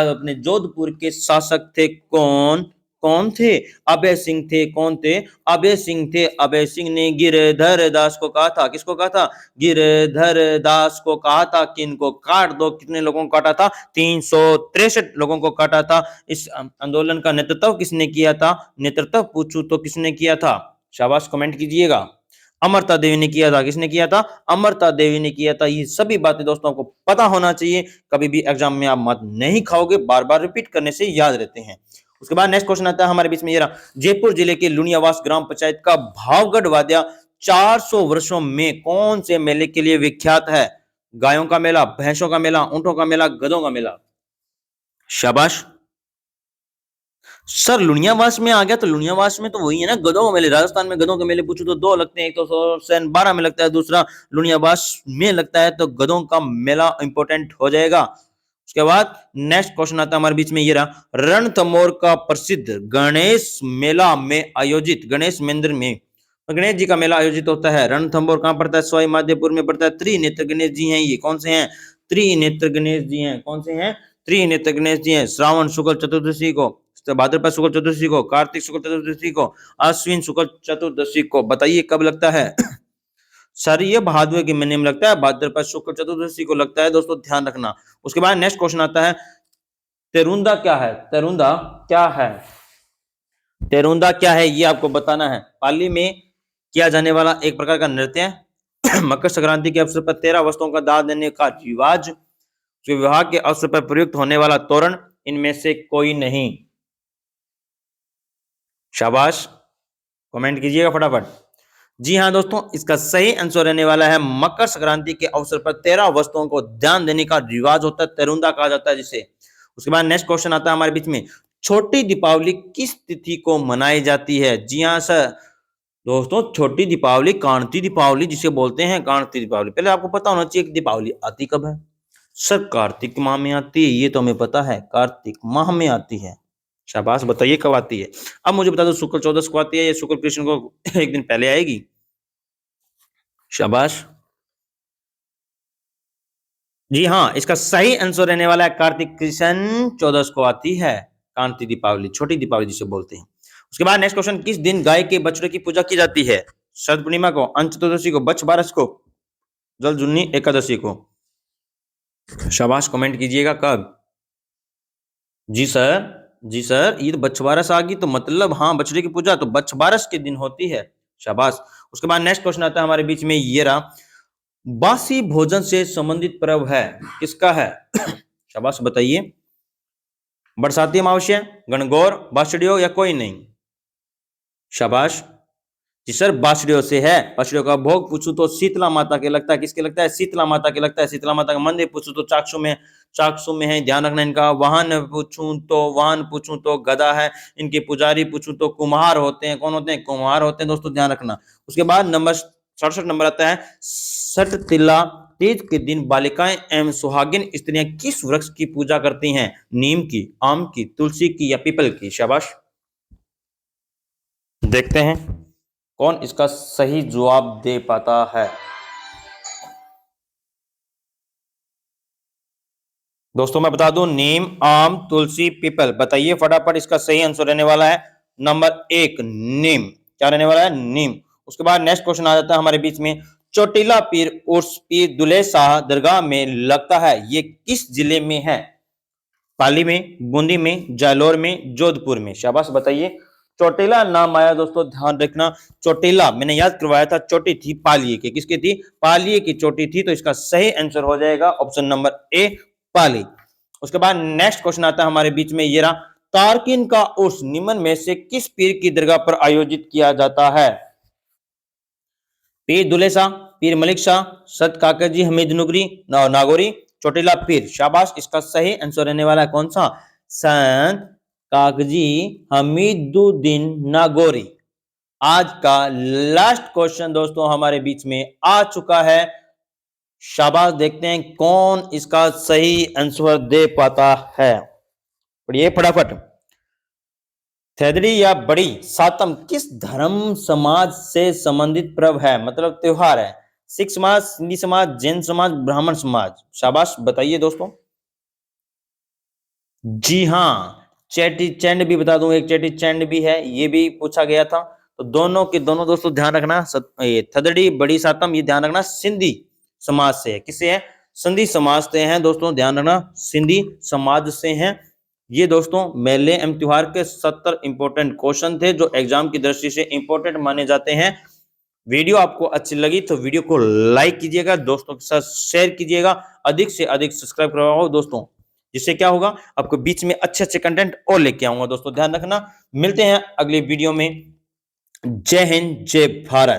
अपने जोधपुर के शासक थे कौन? कौन थे? अभय सिंह थे। कौन थे? अभय सिंह थे। अभय सिंह ने गिरधर दास को कहा था, किसको कहा था? गिरधर दास को कहा था कि इनको काट दो। कितने लोगों को काटा था? 363 लोगों को काटा था। इस आंदोलन का नेतृत्व किसने किया था? नेतृत्व पूछूं तो किसने किया था? शाबाश, कमेंट कीजिएगा। अमृता देवी ने किया था। किसने किया था? अमृता देवी ने किया था। ये सभी बातें दोस्तों आपको पता होना चाहिए, कभी भी एग्जाम में आप मत नहीं खाओगे, बार बार रिपीट करने से याद रहते हैं। उसके बाद नेक्स्ट क्वेश्चन आता है हमारे बीच में, ये रहा। जयपुर जिले के लुनियावास ग्राम पंचायत का भावगढ़ वाद्या 400 वर्षों में कौन से मेले के लिए विख्यात है? गायों का मेला, भैंसों का मेला, ऊंटों का मेला, गधों का मेला। शाबाश सर, लुनियावास में आ गया तो लुनियावास में तो वही है ना, गधों के मेले। राजस्थान में गधों के मेले पूछो तो 2 लगते हैं, एक तो सन 12 में लगता है, दूसरा लुनियावास में लगता है। तो गधों का मेला इंपोर्टेंट हो जाएगा। उसके बाद नेक्स्ट क्वेश्चन आता है हमारे बीच में, ये रहा। रणथंभौर का प्रसिद्ध गणेश मेला में आयोजित, गणेश मंदिर में गणेश जी का मेला आयोजित होता है। रणथंभौर कहां पड़ता है? सवाई माधोपुर में पड़ता है। त्रिनेत्र गणेश जी हैं, ये कौन से हैं? त्रिनेत्र गणेश जी हैं। कौन से हैं? त्रिनेत्र गणेश जी हैं। श्रावण शुक्ल चतुर्दशी को, भाद्रपद शुक्ल चतुर्दशी को, कार्तिक शुक्ल चतुर्दशी को, अश्विन शुक्ल चतुर्दशी को। बताइए कब लगता है? सर ये भादवे के महीने में लगता है, भाद्रपद शुक्ल चतुर्दशी को लगता है दोस्तों, ध्यान रखना। उसके बाद नेक्स्ट क्वेश्चन आता है, तेरुंदा क्या है? तेरुंदा क्या है? तेरुंदा क्या है ये आपको बताना है। पाली में किया जाने वाला एक प्रकार का नृत्य है। मकर संक्रांति के अवसर पर 13 वस्तुओं का दान देने का रिवाज, विवाह के अवसर पर प्रयुक्त होने वाला तोरण, इनमें से कोई नहीं। शाबाश, कमेंट कीजिएगा फटाफट। जी हाँ दोस्तों, इसका सही आंसर रहने वाला है मकर संक्रांति के अवसर पर 13 वस्तुओं को ध्यान देने का रिवाज होता है, तेरुंदा कहा जाता है जिसे। उसके बाद नेक्स्ट क्वेश्चन आता है हमारे बीच में, छोटी दीपावली किस तिथि को मनाई जाती है? जी हाँ सर दोस्तों, छोटी दीपावली कांति दीपावली जिसे बोलते हैं, कांति दीपावली। पहले आपको पता होना चाहिए कि दीपावली आती कब है। सर कार्तिक माह में आती है, ये तो हमें पता है, कार्तिक माह में आती है। शाबाश, बताइए कब आती है? अब मुझे बता दो शुक्ल चौदस को आती है या शुक्ल कृष्ण को एक दिन पहले आएगी? शाबाश। जी हाँ, इसका सही आंसर रहने वाला है कार्तिक कृष्ण चौदस को आती है, कांति दीपावली, छोटी दीपावली जिसे बोलते हैं। उसके बाद नेक्स्ट क्वेश्चन, किस दिन गाय के बछड़े की पूजा की जाती है? शरद पूर्णिमा को, अंत चतुर्दशी को, बच्छ बारस को, जल जुन्नी एकादशी को। शाबाश, कमेंट कीजिएगा कब? जी सर, जी सर, ये तो बच्छबारस आ गई तो मतलब हाँ, बछड़े की पूजा तो बच्छबारस के दिन होती है। शाबाश। उसके बाद नेक्स्ट क्वेश्चन आता है हमारे बीच में, ये रहा, बासी भोजन से संबंधित पर्व है, किसका है? शाबाश, बताइए। बरसाती अमावस्या, गणगौर, बासड़ियों या कोई नहीं? शाबाश। जी सर, बासड़ियों से है। बासड़ियों का भोग पूछूं तो शीतला माता के लगता है, किसके लगता है? शीतला माता के लगता है। शीतला माता का मंदिर पूछूं तो चाक्षु में है, ध्यान रखना। इनका वाहन पूछूं तो गदा है। इनके पुजारी पूछूं तो कुम्हार होते हैं। कौन होते हैं? कुम्हार होते हैं दोस्तों, ध्यान रखना। उसके बाद नंबर 67 नंबर आता है, सटतिला तीज के दिन बालिकाएं एवं सुहागिन स्त्रियां किस वृक्ष की पूजा करती हैं? नीम की, आम की, तुलसी की या पीपल की? शाबाश, देखते हैं कौन इसका सही जवाब दे पाता है। दोस्तों मैं बता दूं, नीम, आम, तुलसी, पीपल। बताइए फटाफट, इसका सही आंसर रहने वाला है नंबर 1 नीम। क्या रहने वाला है? नीम। उसके बाद नेक्स्ट क्वेश्चन आ जाता है हमारे बीच में, चोटीला पीर उर्स पीर दुले शाह दरगाह में लगता है, ये किस जिले में है? पाली में, बूंदी में, जालौर में, जोधपुर में? शाबाश, बताइए। चोटीला नाम आया दोस्तों, ध्यान रखना। चोटीला मैंने याद करवाया था, चोटी थी पालिये की। किसकी थी? पालिये की चोटी थी। तो इसका सही आंसर हो जाएगा ऑप्शन नंबर ए, पाली। उसके बाद नेक्स्ट क्वेश्चन आता है हमारे बीच में, ये रहा, तारकिन का उर्स निम्न में से किस पीर की दरगाह पर आयोजित किया जाता है? पीर दुले शाह, पीर मलिक शाह, सत काकजी हमीद नुगरी, नागौरी, चोटीला पीर। शाबाश, इसका सही आंसर रहने वाला है कौन सा? संत कागजी हमीदुद्दीन नागौरी। आज का लास्ट क्वेश्चन दोस्तों हमारे बीच में आ चुका है। शाबाश, देखते हैं कौन इसका सही आंसर दे पाता है। पढ़िए फटाफट। थेदड़ी या बड़ी सातम किस धर्म समाज से संबंधित पर्व है, मतलब त्योहार है? सिख समाज, सिंधी समाज, जैन समाज, ब्राह्मण समाज? शाबाश, बताइए दोस्तों। जी हाँ, चेटी चंड भी बता दूं, एक चेटी चंड भी है, ये भी पूछा गया था। तो दोनों के दोनों दोस्तों ध्यान रखना, थदड़ी बड़ी सातम, ये ध्यान रखना सिंधी समाज से है। किससे है? सिंधी समाज से हैं दोस्तों, ध्यान रखना, सिंधी समाज से हैं। ये दोस्तों मेले एवं त्योहार के 70 इंपोर्टेंट क्वेश्चन थे जो एग्जाम की दृष्टि से इंपोर्टेंट माने जाते हैं। वीडियो आपको अच्छी लगी तो वीडियो को लाइक कीजिएगा, दोस्तों के साथ शेयर कीजिएगा, अधिक से अधिक सब्सक्राइब करवाओ दोस्तों, जिससे क्या होगा, आपको बीच में अच्छे अच्छे कंटेंट और लेके आऊंगा दोस्तों, ध्यान रखना। मिलते हैं अगले वीडियो में। जय हिंद, जय भारत।